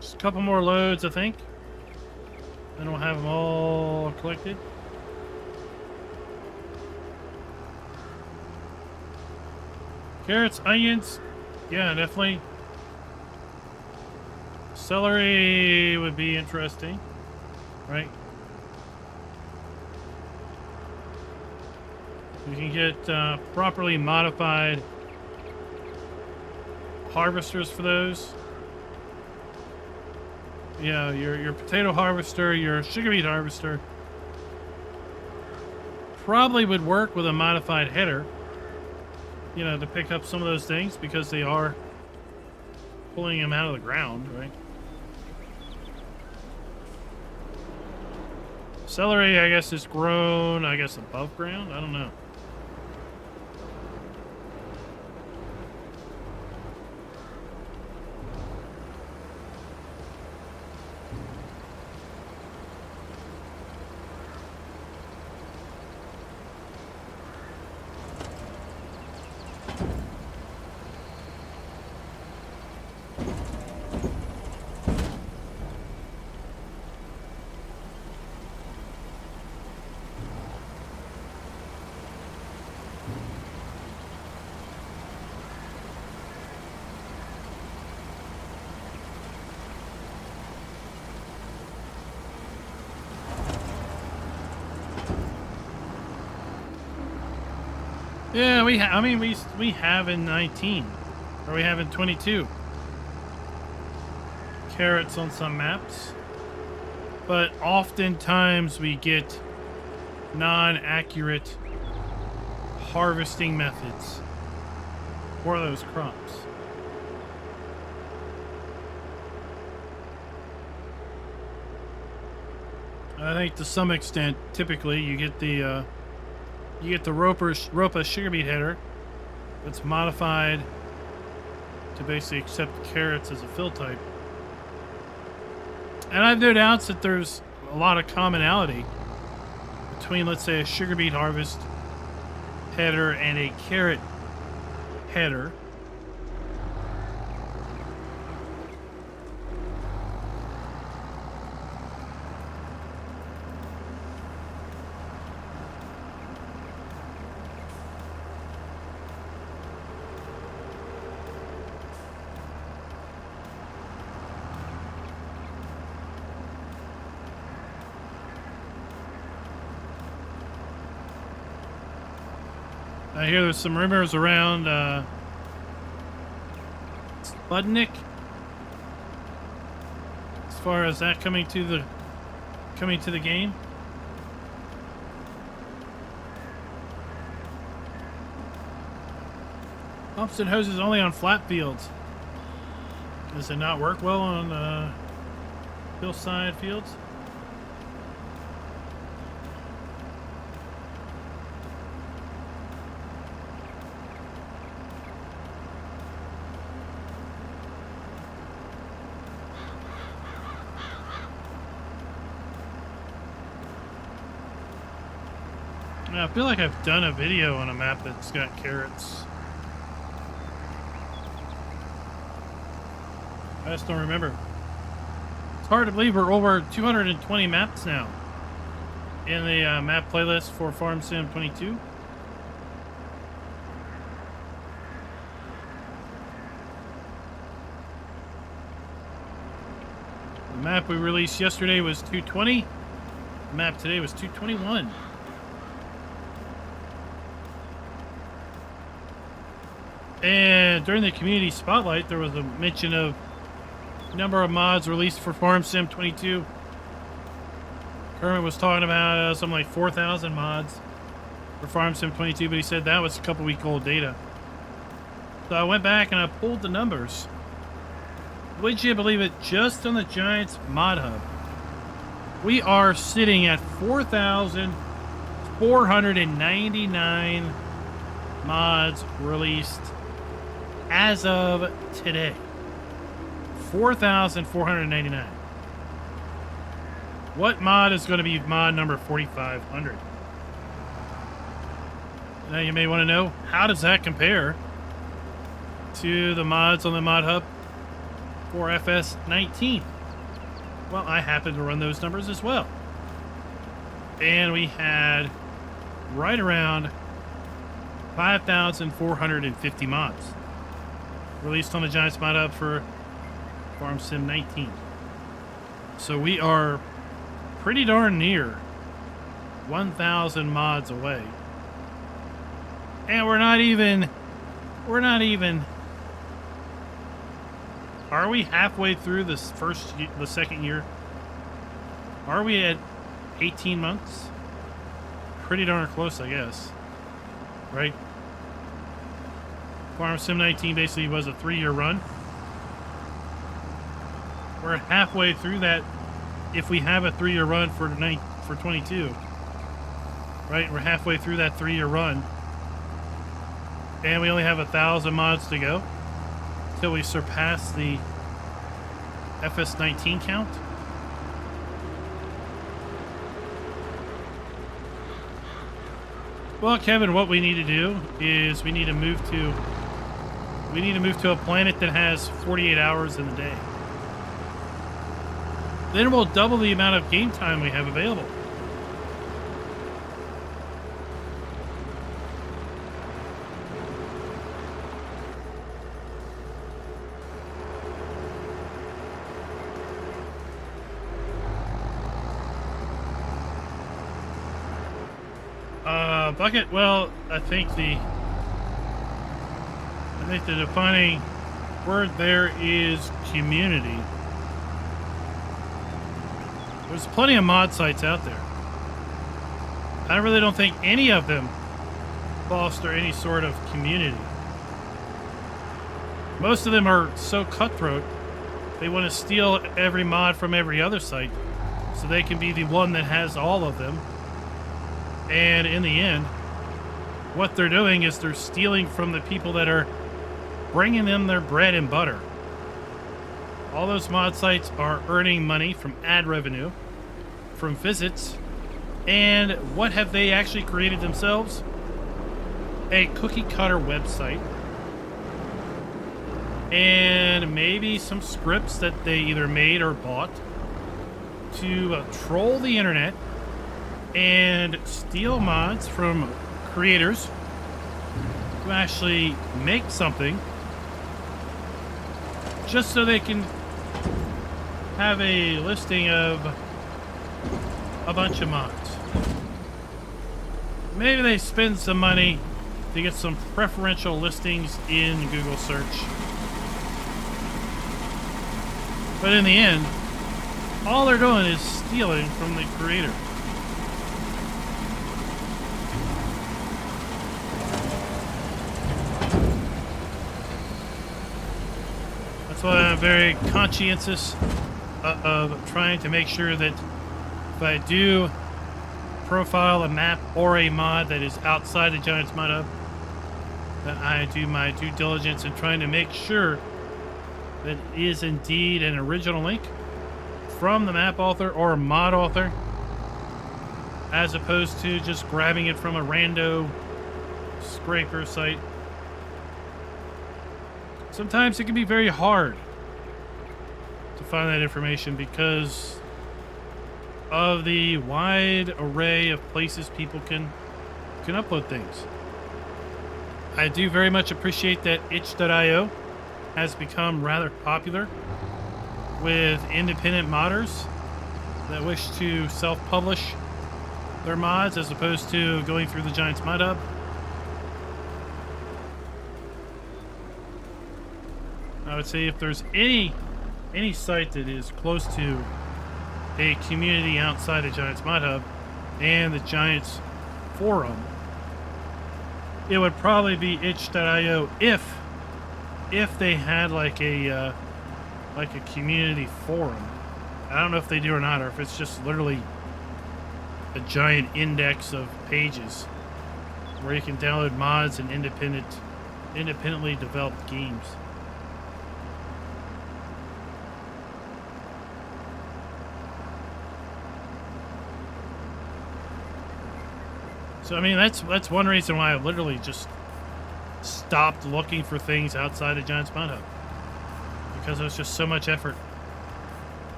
just a couple more loads, I think. Then we'll have them all collected. Carrots, onions, yeah, definitely. Celery would be interesting, right? You can get properly modified harvesters for those. Yeah, your potato harvester, your sugar beet harvester probably would work with a modified header, you know, to pick up some of those things because they are pulling them out of the ground, right? Celery, I guess, is grown, I guess, above ground. I don't know. Yeah, I mean, we have in 19, or we have in 22 carrots on some maps, but oftentimes we get non-accurate harvesting methods for those crops. I think to some extent, typically you get the Ropa sugar beet header that's modified to basically accept carrots as a fill type. And I've no doubts that there's a lot of commonality between, let's say, a sugar beet harvest header and a carrot header. I hear there's some rumors around Sputnik, as far as that coming to the game. Pumps and hoses only on flat fields. Does it not work well on hillside fields? I feel like I've done a video on a map that's got carrots. I just don't remember. It's hard to believe we're over 220 maps now in the map playlist for Farm Sim 22. The map we released yesterday was 220. The map today was 221. And during the community spotlight, there was a mention of number of mods released for Farm Sim 22. Kermit was talking about something like 4,000 mods for Farm Sim 22, but he said that was a couple-week-old data. So I went back and I pulled the numbers. Would you believe it? Just on the Giants mod hub, we are sitting at 4,499 mods released as of today. 4,499. What mod is going to be mod number 4,500? Now you may want to know, how does that compare to the mods on the mod hub for FS19? Well, I happen to run those numbers as well. And we had right around 5,450 mods released on the Giants mod hub for Farm Sim 19. So we are pretty darn near 1,000 mods away. And we're not even, are we halfway through the second year? Are we at 18 months? Pretty darn close, I guess. Right? Farm Sim 19 basically was a 3-year run. We're halfway through that if we have a 3-year run for 22. Right? We're halfway through that 3-year run. And we only have 1,000 mods to go until we surpass the FS19 count. Well, Kevin, what we need to do is we need to move to a planet that has 48 hours in the day. Then we'll double the amount of game time we have available. Bucket, well, I think the defining word there is community. There's plenty of mod sites out there. I really don't think any of them foster any sort of community. Most of them are so cutthroat, they want to steal every mod from every other site so they can be the one that has all of them. And in the end, what they're doing is they're stealing from the people that are bringing them their bread and butter. All those mod sites are earning money from ad revenue, from visits, and what have they actually created themselves? A cookie cutter website, and maybe some scripts that they either made or bought to troll the internet and steal mods from creators who actually make something just so they can have a listing of a bunch of mods. Maybe they spend some money to get some preferential listings in Google search. But in the end, all they're doing is stealing from the creator. That's why I'm very conscientious of trying to make sure that if I do profile a map or a mod that is outside the Giants mod hub, that I do my due diligence in trying to make sure that it is indeed an original link from the map author or mod author, as opposed to just grabbing it from a rando scraper site. Sometimes it can be very hard to find that information because of the wide array of places people can upload things. I do very much appreciate that itch.io has become rather popular with independent modders that wish to self-publish their mods as opposed to going through the Giants Mod Hub. I would say if there's any site that is close to a community outside of Giants Mod Hub and the Giants forum, it would probably be itch.io if they had like a community forum. I don't know if they do or not, or if it's just literally a giant index of pages where you can download mods and independently developed games. So I mean, that's one reason why I've literally just stopped looking for things outside of Giants Mod Hub, because it was just so much effort.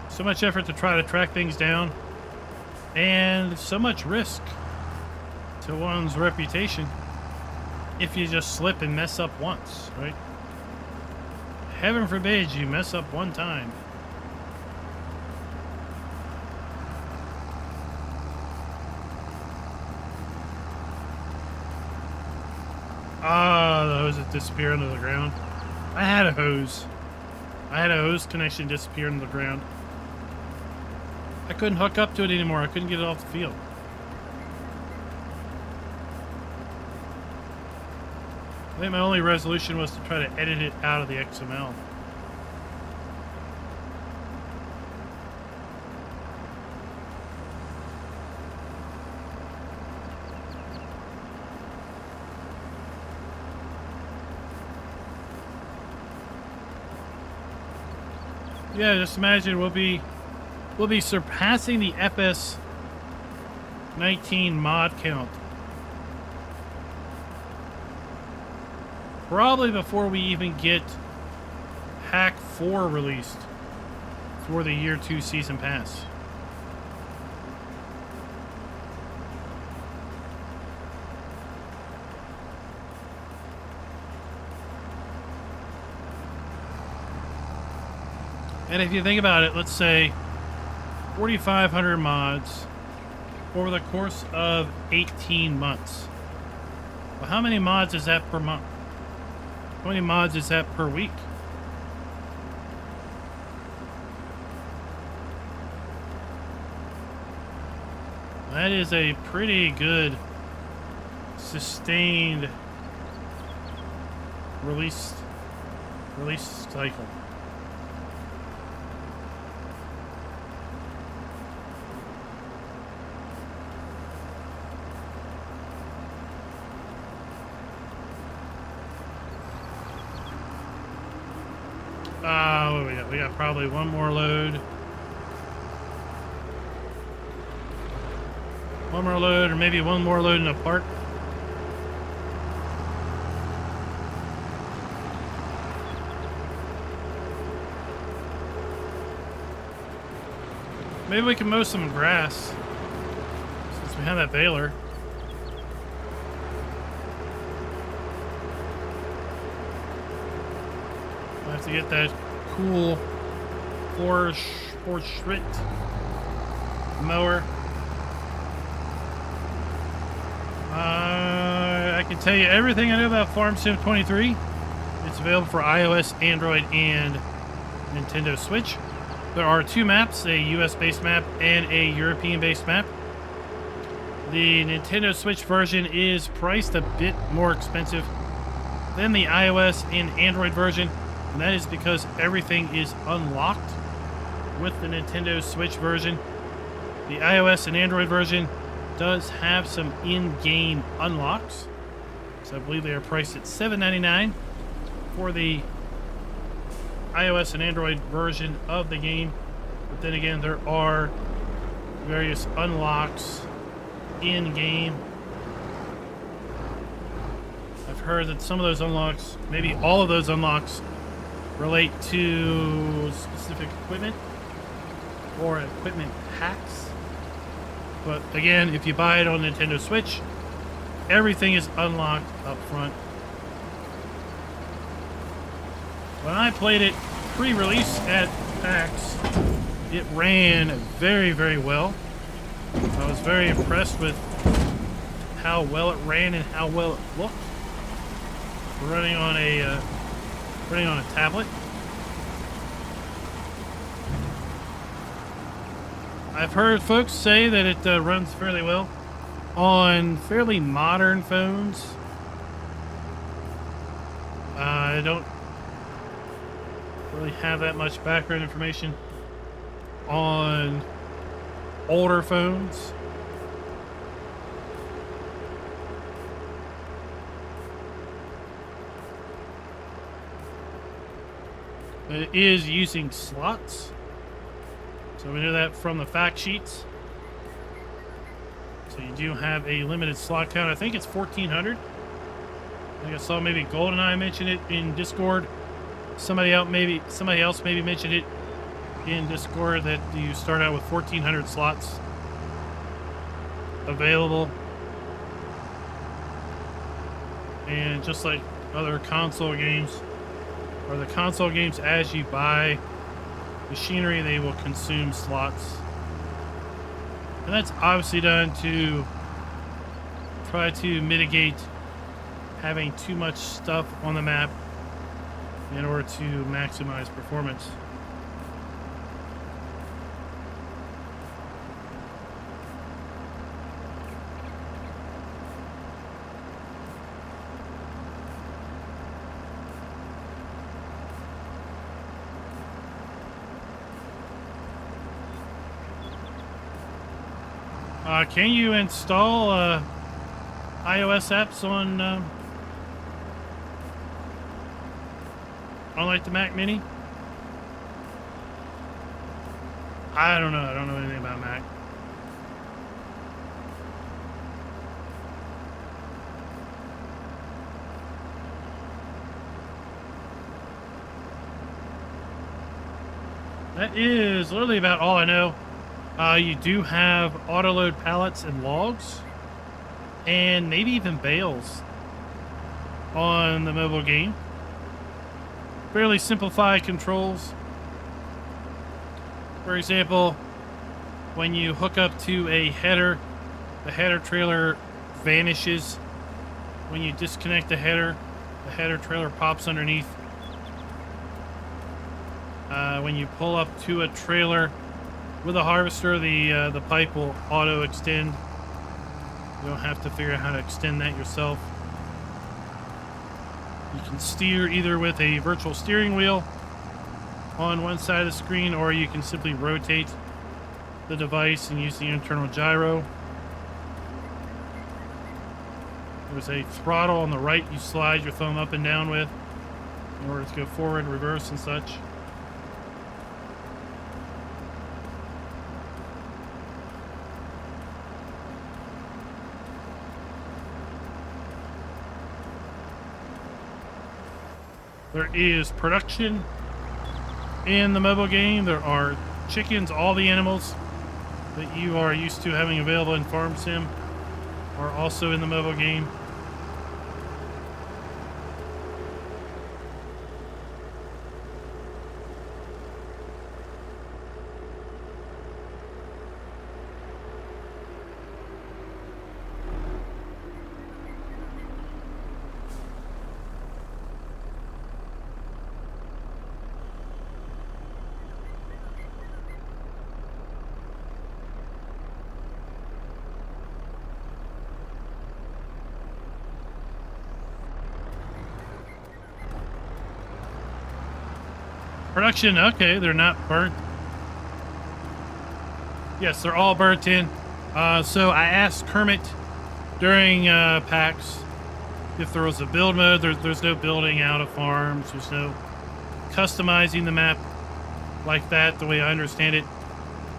So much effort to try to track things down, and so much risk to one's reputation if you just slip and mess up once, right? Heaven forbid you mess up one time. Ah, the hose that disappeared under the ground. I had a hose. I had a hose connection disappear into the ground. I couldn't hook up to it anymore. I couldn't get it off the field. I think my only resolution was to try to edit it out of the XML. Yeah, just imagine we'll be surpassing the FS19 mod count probably before we even get Hack 4 released for the Year 2 Season Pass. And if you think about it, let's say 4,500 mods over the course of 18 months. Well, how many mods is that per month? How many mods is that per week? That is a pretty good sustained release cycle. What do we got? We got probably one more load. One more load, or maybe one more load in a part. Maybe we can mow some grass since we have that baler. I have to get that cool Forestry mower. I can tell you everything I know about Farm Sim 23. It's available for iOS, Android, and Nintendo Switch. There are two maps, a US-based map and a European-based map. The Nintendo Switch version is priced a bit more expensive than the iOS and Android version, and that is because everything is unlocked with the Nintendo Switch version. The iOS and Android version does have some in-game unlocks, so I believe they are priced at $7.99 for the iOS and Android version of the game. But then again, there are various unlocks in-game. I've heard that some of those unlocks, maybe all of those unlocks, relate to specific equipment or equipment packs. But again, if you buy it on Nintendo Switch, everything is unlocked up front. When I played it pre-release at PAX, it ran very, very well. I was very impressed with how well it ran and how well it looked. Running on a tablet. I've heard folks say that it runs fairly well on fairly modern phones. I don't really have that much background information on older phones. It is using slots, so we know that from the fact sheets. So you do have a limited slot count. I think it's 1,400. I think I saw maybe GoldenEye mention it in Discord. Somebody else maybe mentioned it in Discord that you start out with 1,400 slots available. And just like other console games, or the console games, as you buy machinery, they will consume slots. And that's obviously done to try to mitigate having too much stuff on the map in order to maximize performance. Can you install iOS apps on like the Mac Mini? I don't know. I don't know anything about Mac. That is literally about all I know. You do have auto-load pallets and logs, and maybe even bales on the mobile game. Fairly simplified controls. For example, when you hook up to a header, the header trailer vanishes. When you disconnect the header trailer pops underneath. When you pull up to a trailer with a harvester, the pipe will auto extend. You don't have to figure out how to extend that yourself. You can steer either with a virtual steering wheel on one side of the screen, or you can simply rotate the device and use the internal gyro. There's a throttle on the right you slide your thumb up and down with in order to go forward, reverse, and such. There is production in the mobile game. There are chickens. All the animals that you are used to having available in Farm Sim are also in the mobile game. Production, okay, they're not burnt. Yes, they're all burnt in. So I asked Kermit during PAX if there was a build mode. There's no building out of farms. There's no customizing the map like that, the way I understand it.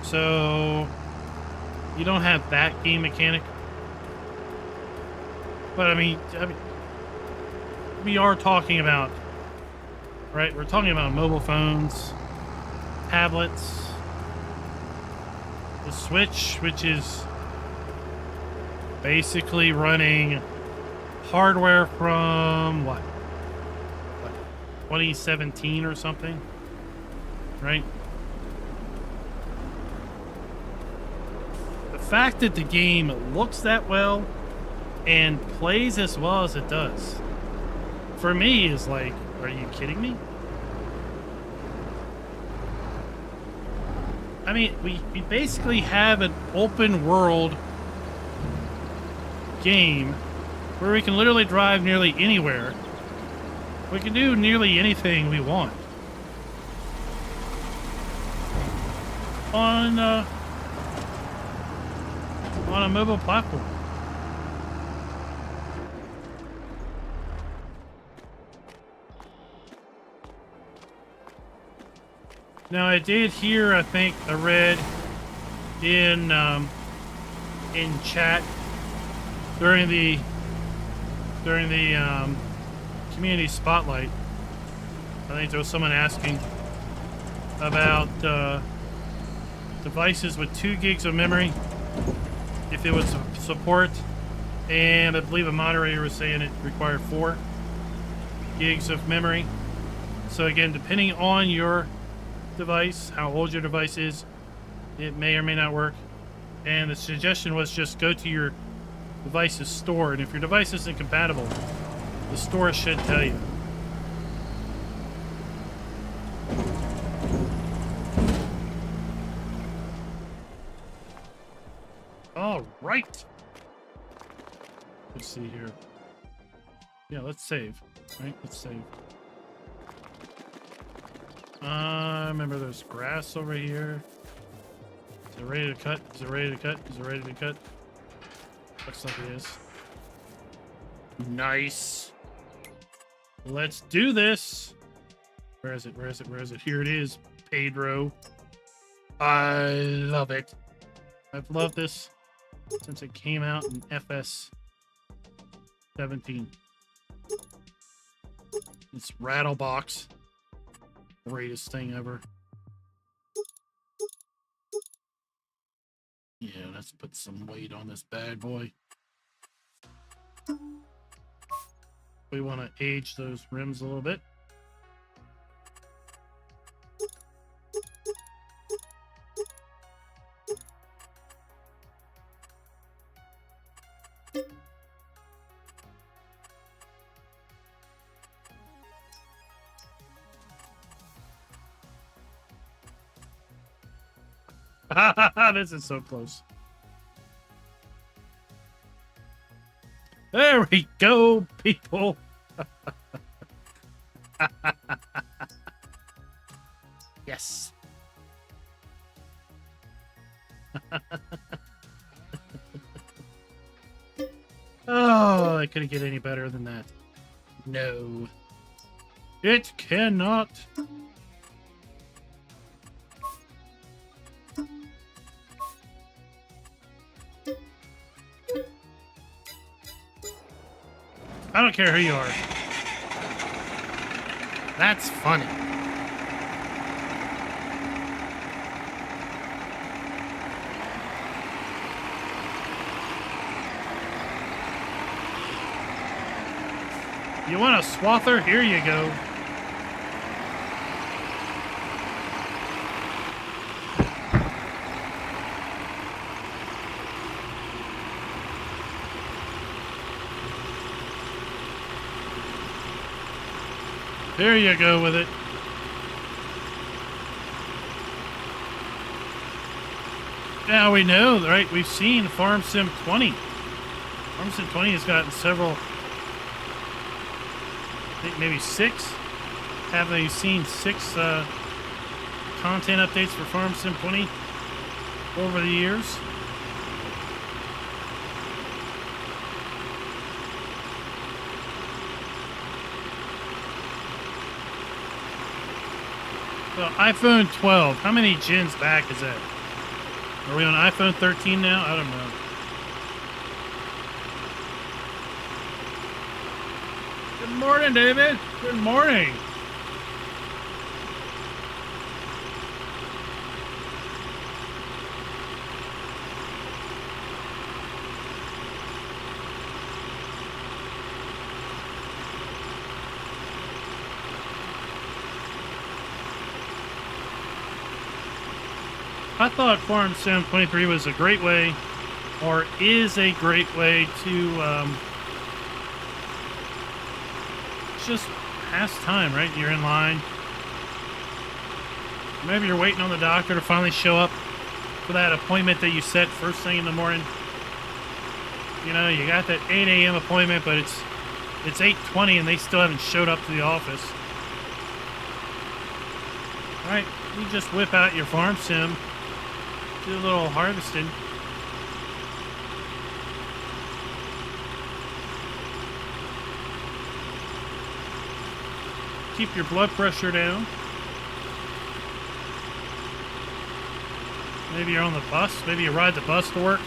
So you don't have that game mechanic. But I mean we are talking about, right? We're talking about mobile phones, tablets, the Switch, which is basically running hardware from what 2017 or something. right? The fact that the game looks that well and plays as well as it does, for me, is like, are you kidding me? I mean, we basically have an open world game where we can literally drive nearly anywhere. We can do nearly anything we want on a mobile platform. Now, I did hear, I think I read in chat during the community spotlight. I think there was someone asking about devices with 2 gigs of memory, if it would support, and I believe a moderator was saying it required 4 gigs of memory. So again, depending on your device, how old your device is, it may or may not work. And the suggestion was just go to your device's store, and if your device isn't compatible, the store should tell you. All right. Let's see here. Yeah, let's save. Right, let's save. Remember there's grass over here. Is it ready to cut? Is it ready to cut? Is it ready to cut? Looks like it is. Nice. Let's do this. Where is it? Where is it? Where is it? Here it is, Pedro. I love it. I've loved this since it came out in FS 17. This Rattlebox. Greatest thing ever. Yeah, let's put some weight on this bad boy. We want to age those rims a little bit. This is so close. There we go, people. Yes. Oh, it couldn't get any better than that. No. It cannot. I don't care who you are. That's funny. You want a swather? Here you go. There you go with it. Now we know, right? We've seen Farm Sim 20. Farm Sim 20 has gotten several, I think maybe 6. Have they seen 6 content updates for Farm Sim 20 over the years? So iPhone 12, how many gens back is that? Are we on iPhone 13 now? I don't know. Good morning, David. Good morning. I thought Farm Sim 23 was a great way, or is a great way to just pass time, right? You're in line. Maybe you're waiting on the doctor to finally show up for that appointment that you set first thing in the morning. You know, you got that 8 a.m. appointment, but it's 8:20 and they still haven't showed up to the office. All right, you just whip out your farm sim, do a little harvesting. Keep your blood pressure down. Maybe you're on the bus. Maybe you ride the bus to work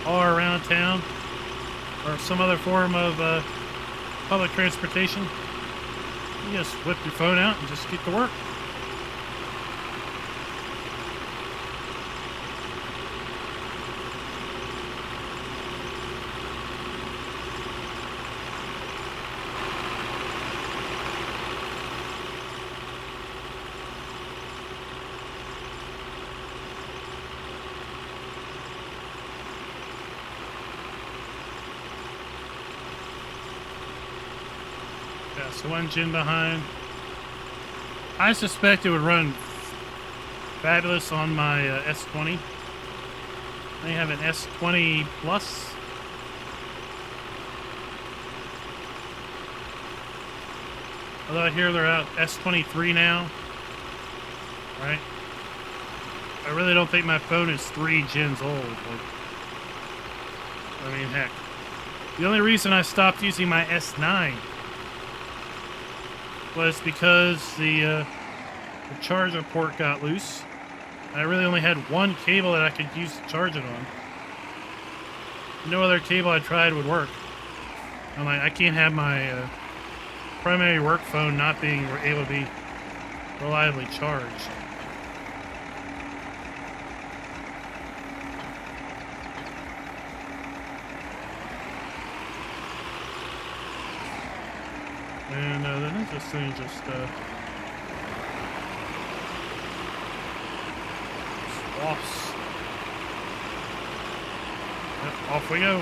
all around town, or some other form of public transportation. You just whip your phone out and just get to work. So engine behind. I suspect it would run fabulous on my S20. They have an S20 Plus. Although I hear they're out S23 now. Right? I really don't think my phone is 3 gens old. I mean, heck. The only reason I stopped using my S9 was because the charger port got loose. I really only had one cable that I could use to charge it on. No other cable I tried would work. I'm like, I can't have my primary work phone not being able to be reliably charged. And then this thing just swaps. Yep, off we go.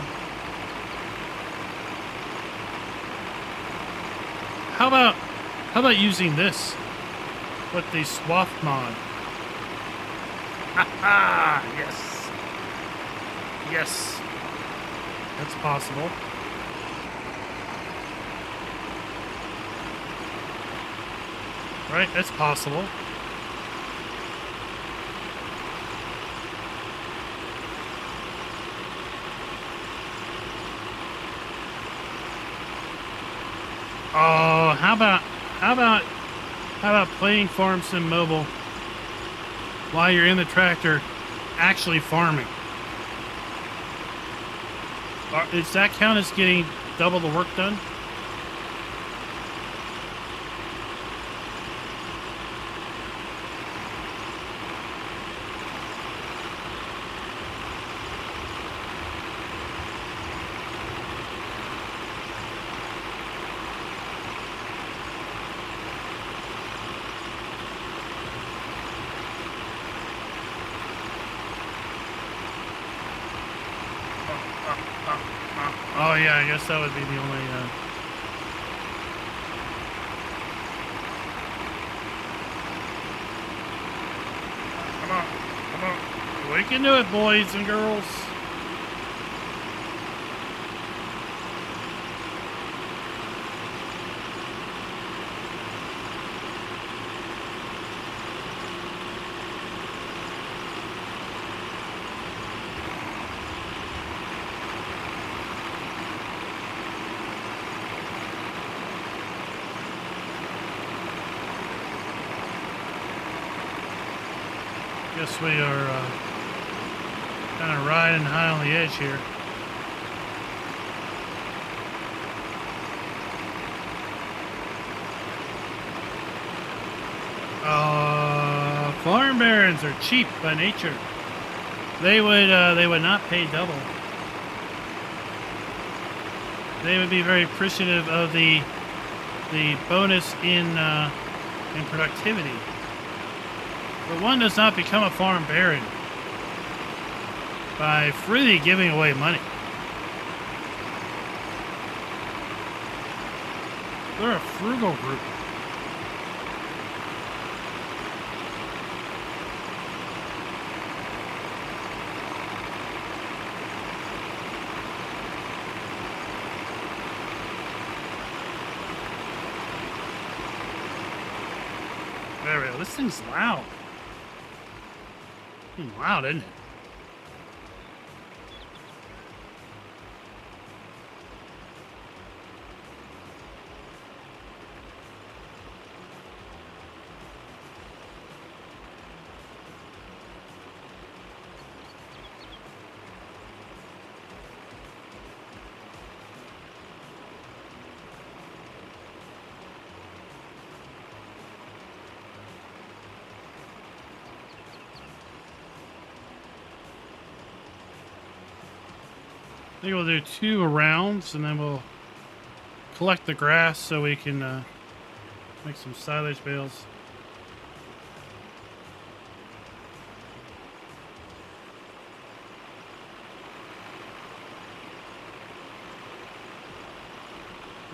How about using this with the swath mod? Ha! Yes. Yes. That's possible. Right, that's possible. Oh, how about playing Farm Sim Mobile while you're in the tractor actually farming? Does that count as getting double the work done? Oh yeah, I guess that would be the only come on. We can do it, boys and girls. Guess we are kind of riding high on the edge here. Farm barons are cheap by nature. They would not pay double. They would be very appreciative of the bonus in productivity. But one does not become a farm baron by freely giving away money. They're a frugal group. There we go. This thing's loud. It's loud, isn't it? I think we'll do 2 rounds, and then we'll collect the grass so we can make some silage bales.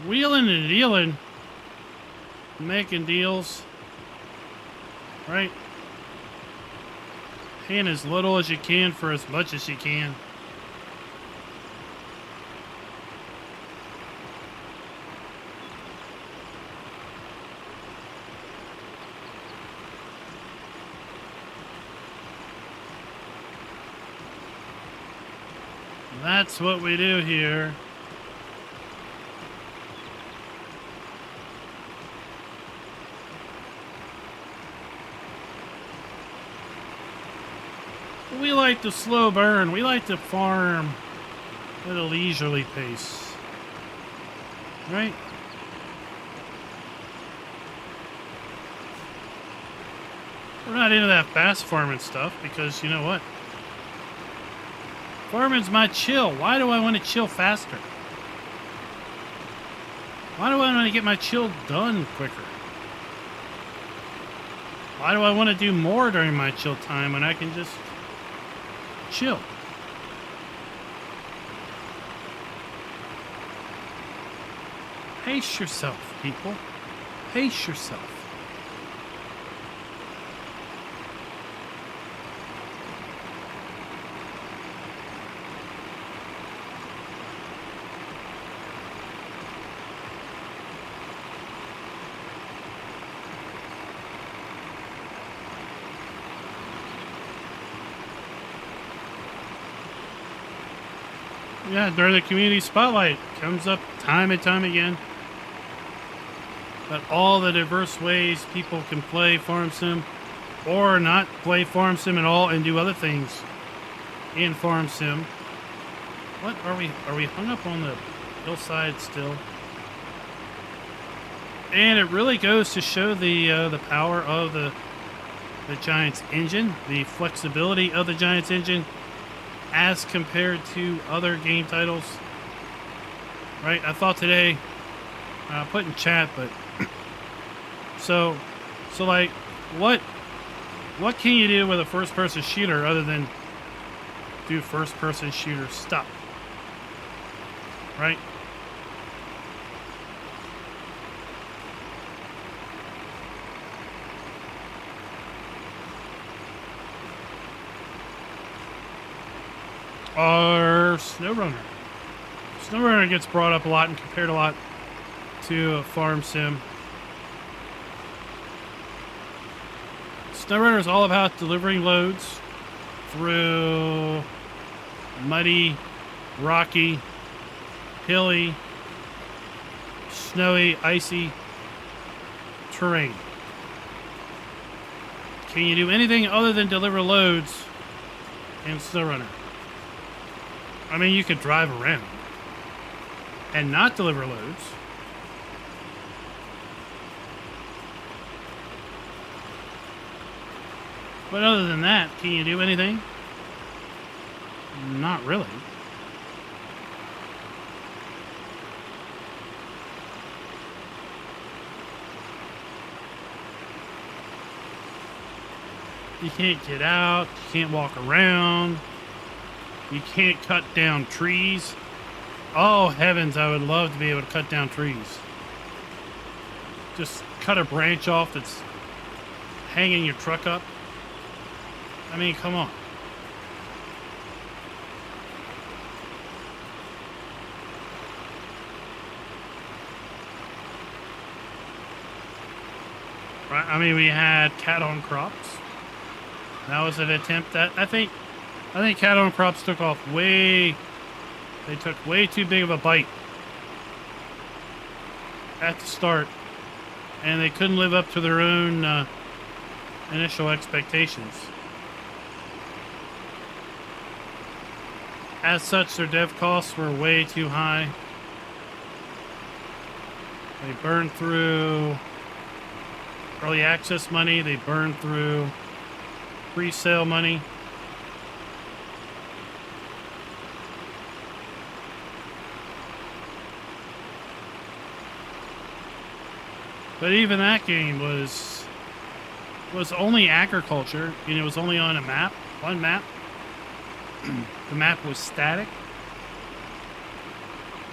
Wheeling and dealing, making deals, right? Paying as little as you can for as much as you can. That's what we do here. We like to slow burn. We like to farm at a leisurely pace. Right? We're not into that fast farming stuff because you know what? Farming's my chill. Why do I want to chill faster? Why do I want to get my chill done quicker? Why do I want to do more during my chill time when I can just chill? Pace yourself, people. Pace yourself. Yeah, during the community spotlight, comes up time and time again. But all the diverse ways people can play Farm Sim or not play Farm Sim at all and do other things in Farm Sim. What are we? Are we hung up on the hillside still? And it really goes to show the power of the Giants engine, the flexibility of the Giants engine, as compared to other game titles, right? I thought today, I put in chat, but so like, what can you do with a first-person shooter other than do first-person shooter stuff, right? Our SnowRunner. SnowRunner gets brought up a lot and compared a lot to a Farm Sim. SnowRunner is all about delivering loads through muddy, rocky, hilly, snowy, icy terrain. Can you do anything other than deliver loads in SnowRunner? I mean, you could drive around and not deliver loads. But other than that, can you do anything? Not really. You can't get out. You can't walk around. You can't cut down trees. Oh, heavens, I would love to be able to cut down trees. Just cut a branch off that's hanging your truck up. I mean, come on. Right? I mean, we had cat on crops. That was an attempt that I think cat on crops took off way. They took way too big of a bite at the start, and they couldn't live up to their own initial expectations. As such, their dev costs were way too high. They burned through early access money. They burned through pre-sale money. But even that game was only agriculture, and it was only on a map, one map. The map was static.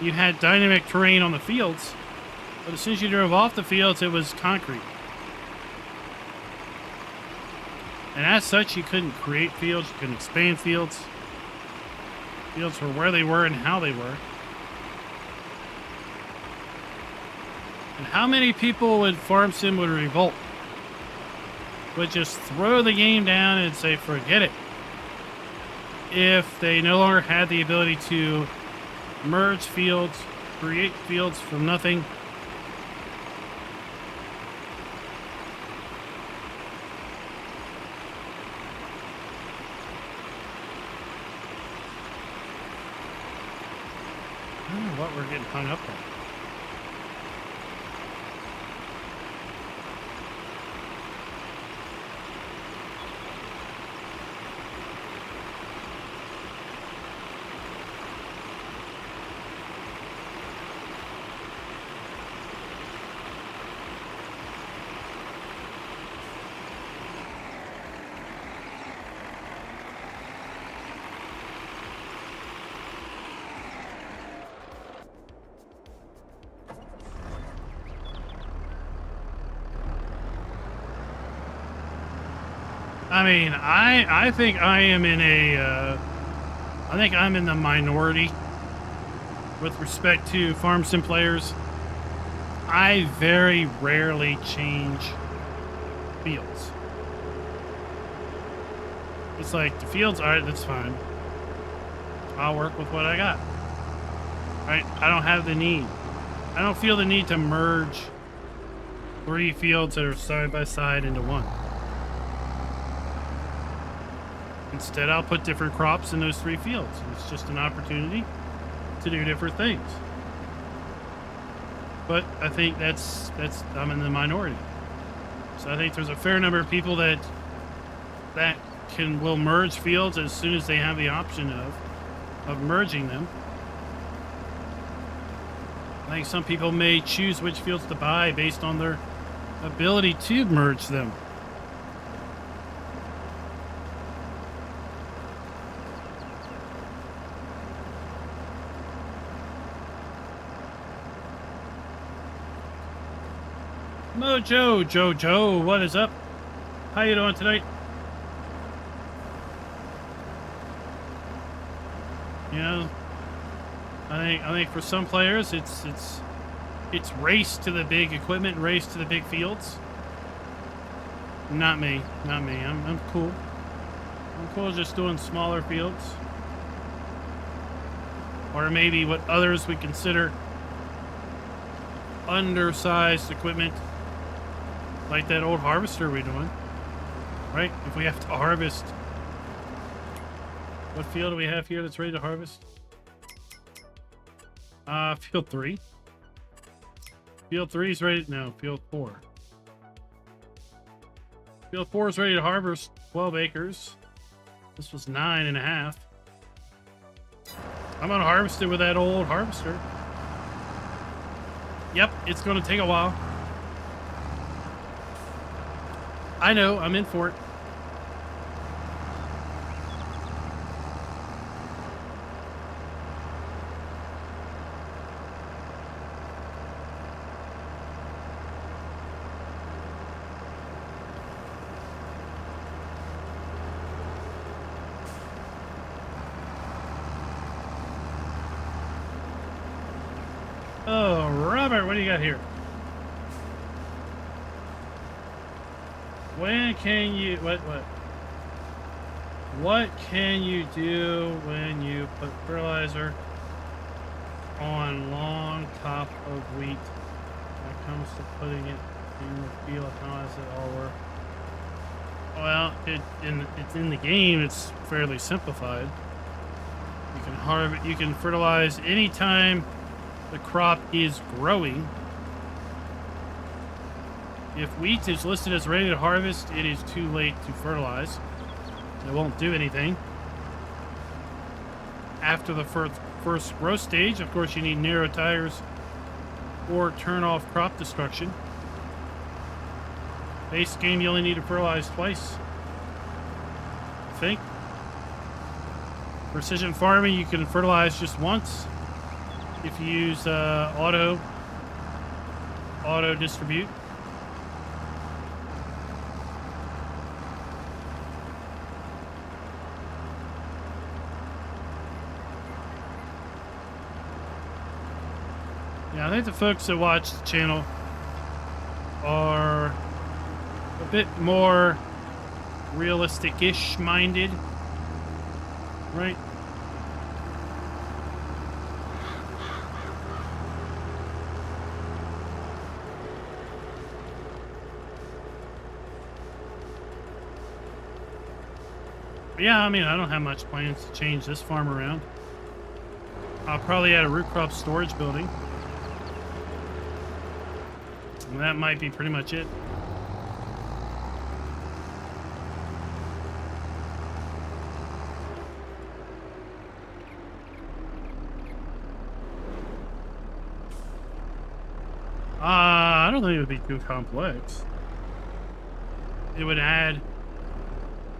You had dynamic terrain on the fields, but as soon as you drove off the fields, it was concrete. And as such, you couldn't create fields, you couldn't expand fields. Fields were where they were and how they were. And how many people would Farm Sim would revolt? Would just throw the game down and say, forget it. If they no longer had the ability to merge fields, create fields from nothing. I don't know what we're getting hung up on. I mean, I think I am in a, I think I'm in the minority with respect to Farm Sim players. I very rarely change fields. It's like, the fields, all right, that's fine. I'll work with what I got. Right? I don't have the need. I don't feel the need to merge 3 fields that are side by side into one. Instead, I'll put different crops in those 3 fields. It's just an opportunity to do different things. But I think that's I'm in the minority. So I think there's a fair number of people that will merge fields as soon as they have the option of merging them. I think some people may choose which fields to buy based on their ability to merge them. Mojo, Jojo, what is up? How you doing tonight? You know, I think for some players it's race to the big equipment, race to the big fields. Not me. I'm cool. I'm cool just doing smaller fields, or maybe what others would consider undersized equipment. Like that old harvester we're doing, right? If we have to harvest, what field do we have here that's ready to harvest? Field 3. Field 3 is ready. No, field 4. Field 4 is ready to harvest 12 acres. This was 9.5. I'm gonna harvest it with that old harvester. Yep, it's gonna take a while. I know, I'm in for it. Oh, Robert, what do you got here? When can you... What can you do when you put fertilizer on long top of wheat? When it comes to putting it in the field, how does it all work? Well, it's in the game. It's fairly simplified. You can fertilize anytime the crop is growing. If wheat is listed as ready to harvest, it is too late to fertilize. It won't do anything. After the first growth stage, of course, you need narrow tires or turn off crop destruction. Base game, you only need to fertilize twice, I think. Precision farming, you can fertilize just once if you use auto distribute. Yeah, I think the folks that watch the channel are a bit more realistic-ish minded, right? But yeah, I mean, I don't have much plans to change this farm around. I'll probably add a root crop storage building. And that might be pretty much it. I don't think it would be too complex. It would add,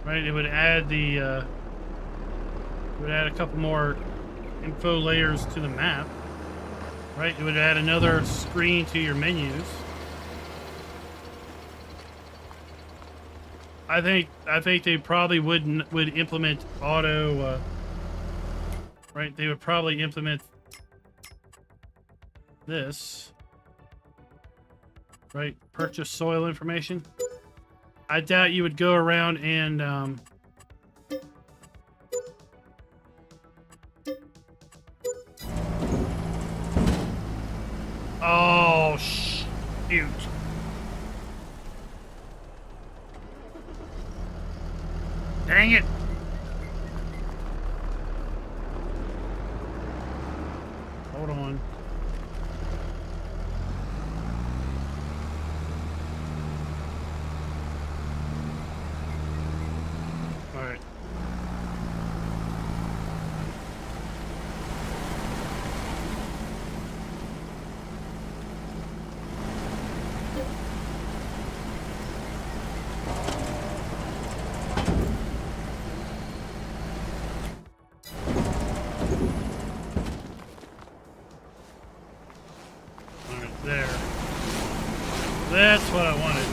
right? It would add the, it would add a couple more info layers to the map, right? It would add another screen to your menus. I think they probably would implement auto, right? They would probably implement this, right? Purchase soil information. I doubt you would go around and oh shoot. Dang it. Hold on. All right. There. That's what I wanted.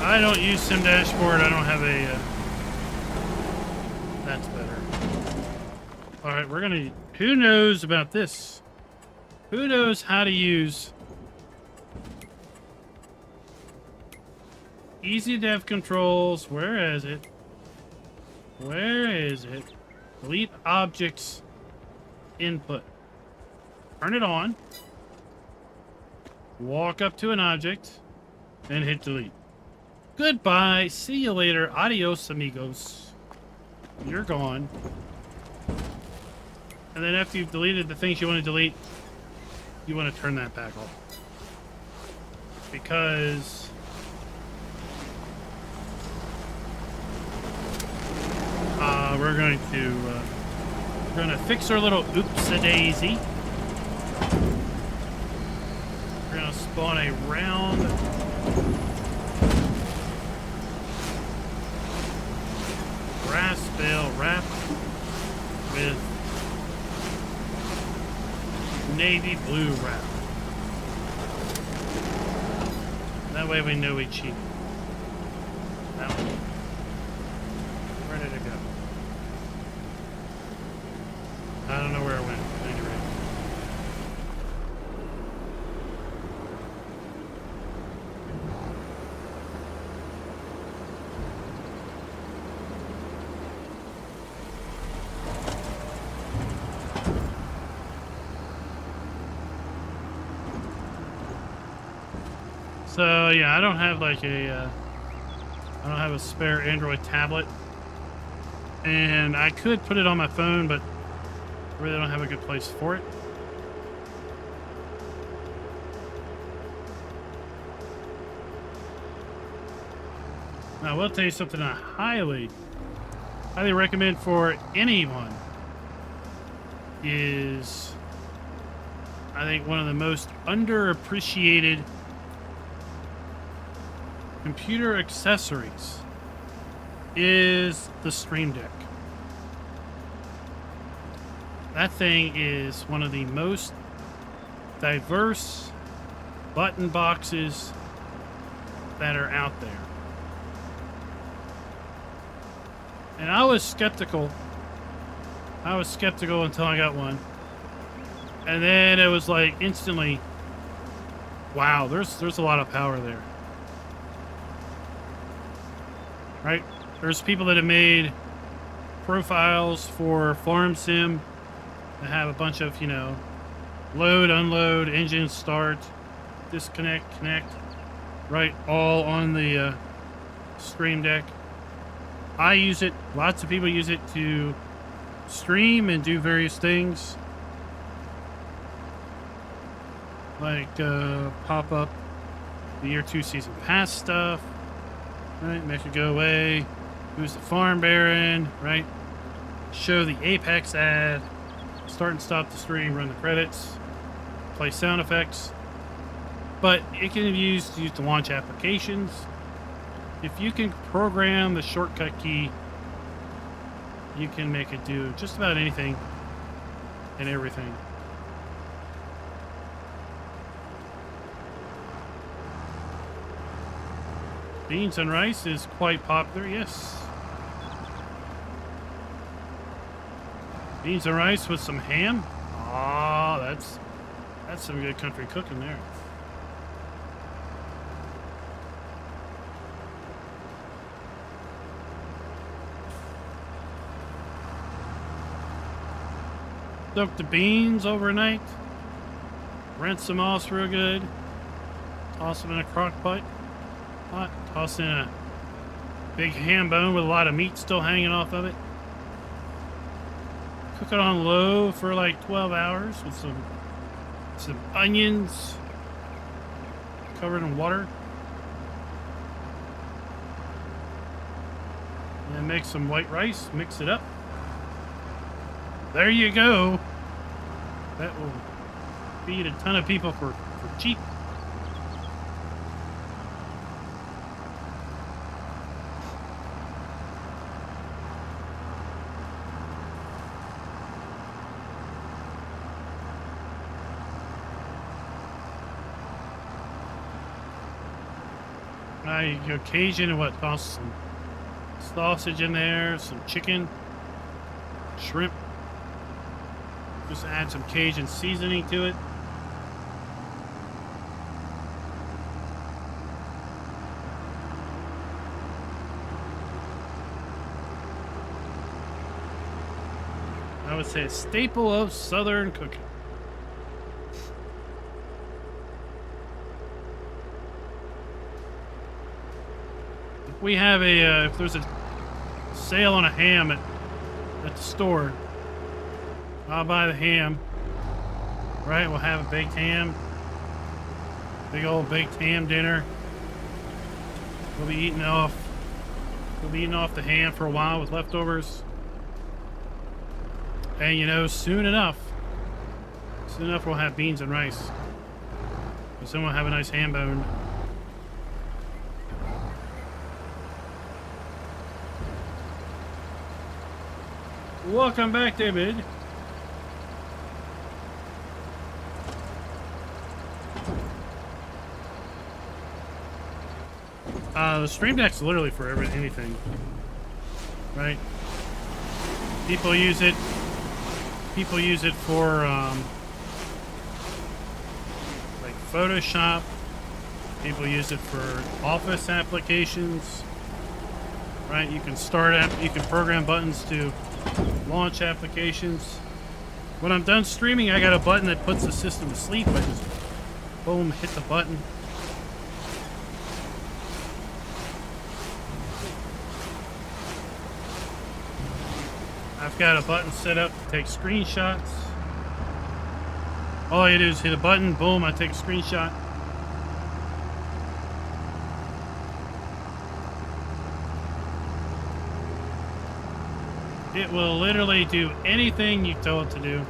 I don't use Sim Dashboard. I don't have a... that's better. Alright, we're gonna... Who knows about this? Who knows how to use... Easy dev controls. Where is it? Where is it? Delete objects... input. Turn it on. Walk up to an object and hit delete. Goodbye. See you later. Adios, amigos. You're gone. And then after you've deleted the things you want to delete, you want to turn that back off. Because we're going to fix our little oops-a-daisy. We're going to spawn a round grass bale wrapped with navy blue wrap. That way we know we cheated. That one. Where did it go? So yeah, I don't have like I don't have a spare Android tablet, and I could put it on my phone, but I really don't have a good place for it. Now, I will tell you something I highly recommend for anyone is, I think, one of the most underappreciated computer accessories is the Stream Deck. That thing is one of the most diverse button boxes that are out there. And I was skeptical. Until I got one. And then it was like instantly, wow, there's a lot of power there. Right? There's people that have made profiles for Farm Sim that have a bunch of, you know, load, unload, engine start, disconnect, connect, right? All on the Stream Deck. I use it. Lots of people use it to stream and do various things. Like pop up the year 2 season pass stuff. Right? Make it go away. Who's the farm baron? Right? Show the Apex ad. Start and stop the stream. Run the credits. Play sound effects. But it can be used to launch applications. If you can program the shortcut key, you can make it do just about anything and everything. Beans and rice is quite popular, yes. Beans and rice with some ham. Ah, that's some good country cooking there. Soak the beans overnight. Rinse them off real good. Toss them in a crock pot. Toss in a big ham bone with a lot of meat still hanging off of it. Cook it on low for like 12 hours with some onions covered in water. And then make some white rice, mix it up. There you go. That will feed a ton of people for cheap. You go Cajun and what? Toss some sausage in there, some chicken, shrimp. Just add some Cajun seasoning to it. I would say a staple of Southern cooking. We have if there's a sale on a ham at the store, I'll buy the ham. Right, we'll have a baked ham. Big old baked ham dinner. We'll be eating off the ham for a while with leftovers. And you know, soon enough we'll have beans and rice. So then we'll have a nice ham bone. Welcome back, David. The Stream Deck's literally for anything, right? People use it for like Photoshop. People use it for office applications, right? You can program buttons to launch applications. When I'm done streaming, I got a button that puts the system to sleep. I just boom, hit the button. I've got a button set up to take screenshots. All you do is hit a button, boom, I take a screenshot. It will literally do anything you tell it to do.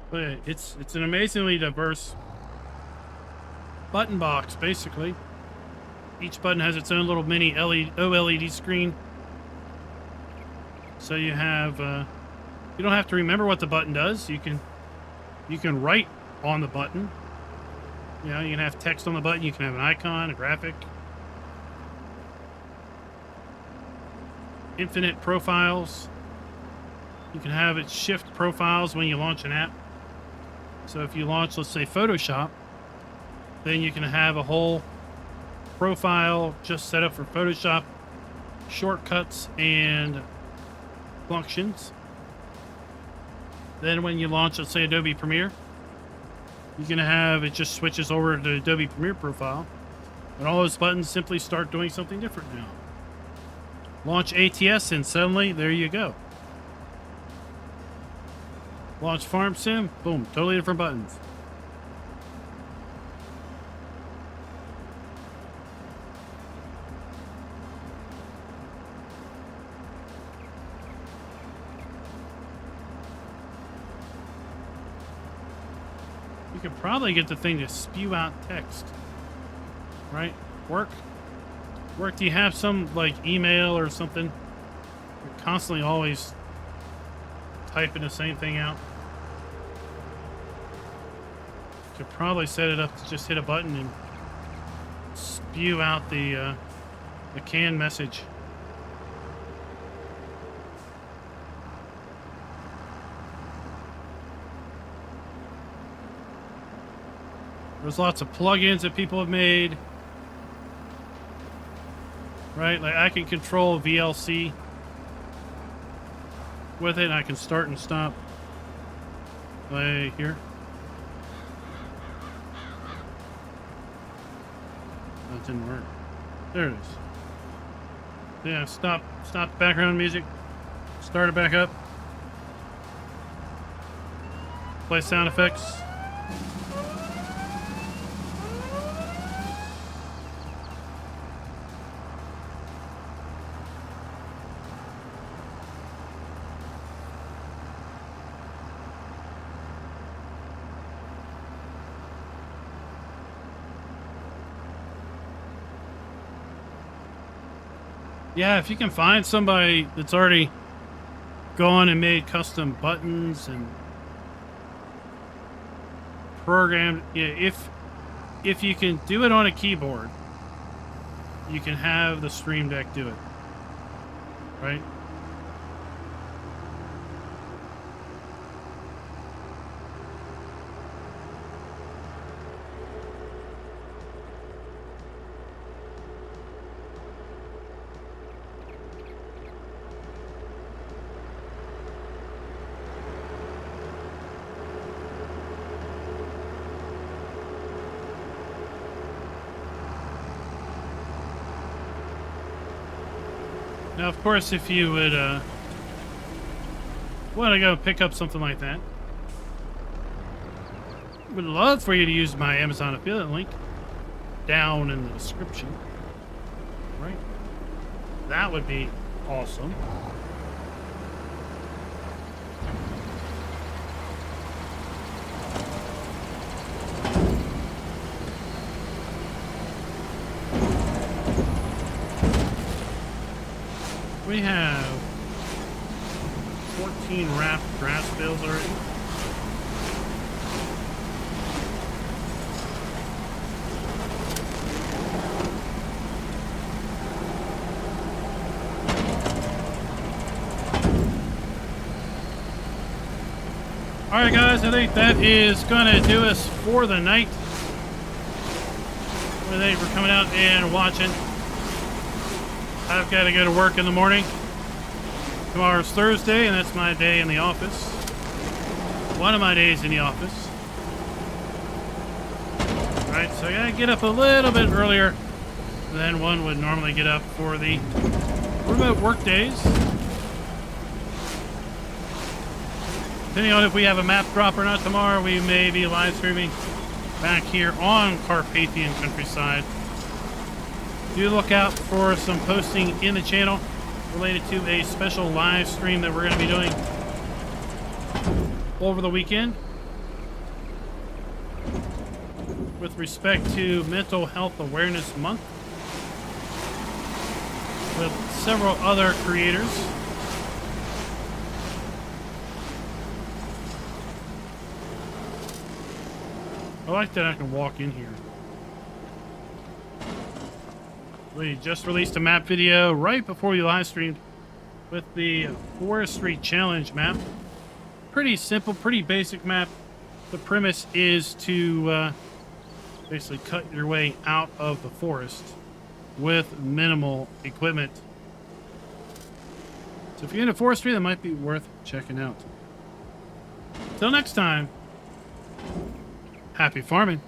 But it's an amazingly diverse button box, basically. Each button has its own little mini OLED screen. So you have, you don't have to remember what the button does. You can write on the button. You know, you can have text on the button. You can have an icon, a graphic. Infinite profiles. You can have it shift profiles when you launch an app. So if you launch, let's say, Photoshop, then you can have a whole profile just set up for Photoshop shortcuts and functions. Then when you launch, let's say, Adobe Premiere, you can have it just switches over to the Adobe Premiere profile, and all those buttons simply start doing something different now. Launch ATS, and suddenly there you go. Launch Farm Sim, boom, totally different buttons. You could probably get the thing to spew out text, right? Work, do you have some, like, email or something? You're constantly always typing the same thing out. Could probably set it up to just hit a button and spew out the canned message. There's lots of plugins that people have made, right? Like I can control VLC with it, and I can start and stop play here. That didn't work. There it is. Yeah, stop the background music. Start it back up. Play sound effects. Yeah, if you can find somebody that's already gone and made custom buttons and programmed, yeah, if you can do it on a keyboard, you can have the Stream Deck do it, right? Now, of course, if you would want to go pick up something like that, I would love for you to use my Amazon affiliate link down in the description, right? That would be awesome. We have 14 wrapped grass bales already. Alright guys, I think that is going to do us for the night. Thank you for coming out and watching. I've got to go to work in the morning. Tomorrow's Thursday, and that's my day in the office. One of my days in the office. Alright, so I gotta get up a little bit earlier than one would normally get up for the remote work days. Depending on if we have a map drop or not tomorrow, we may be live streaming back here on Carpathian countryside. Do look out for some posting in the channel related to a special live stream that we're going to be doing over the weekend with respect to Mental Health Awareness Month with several other creators. I like that I can walk in here. We just released a map video right before we live streamed with the Forestry Challenge map. Pretty simple, pretty basic map. The premise is to basically cut your way out of the forest with minimal equipment. So if you're into forestry, that might be worth checking out. Till next time, happy farming.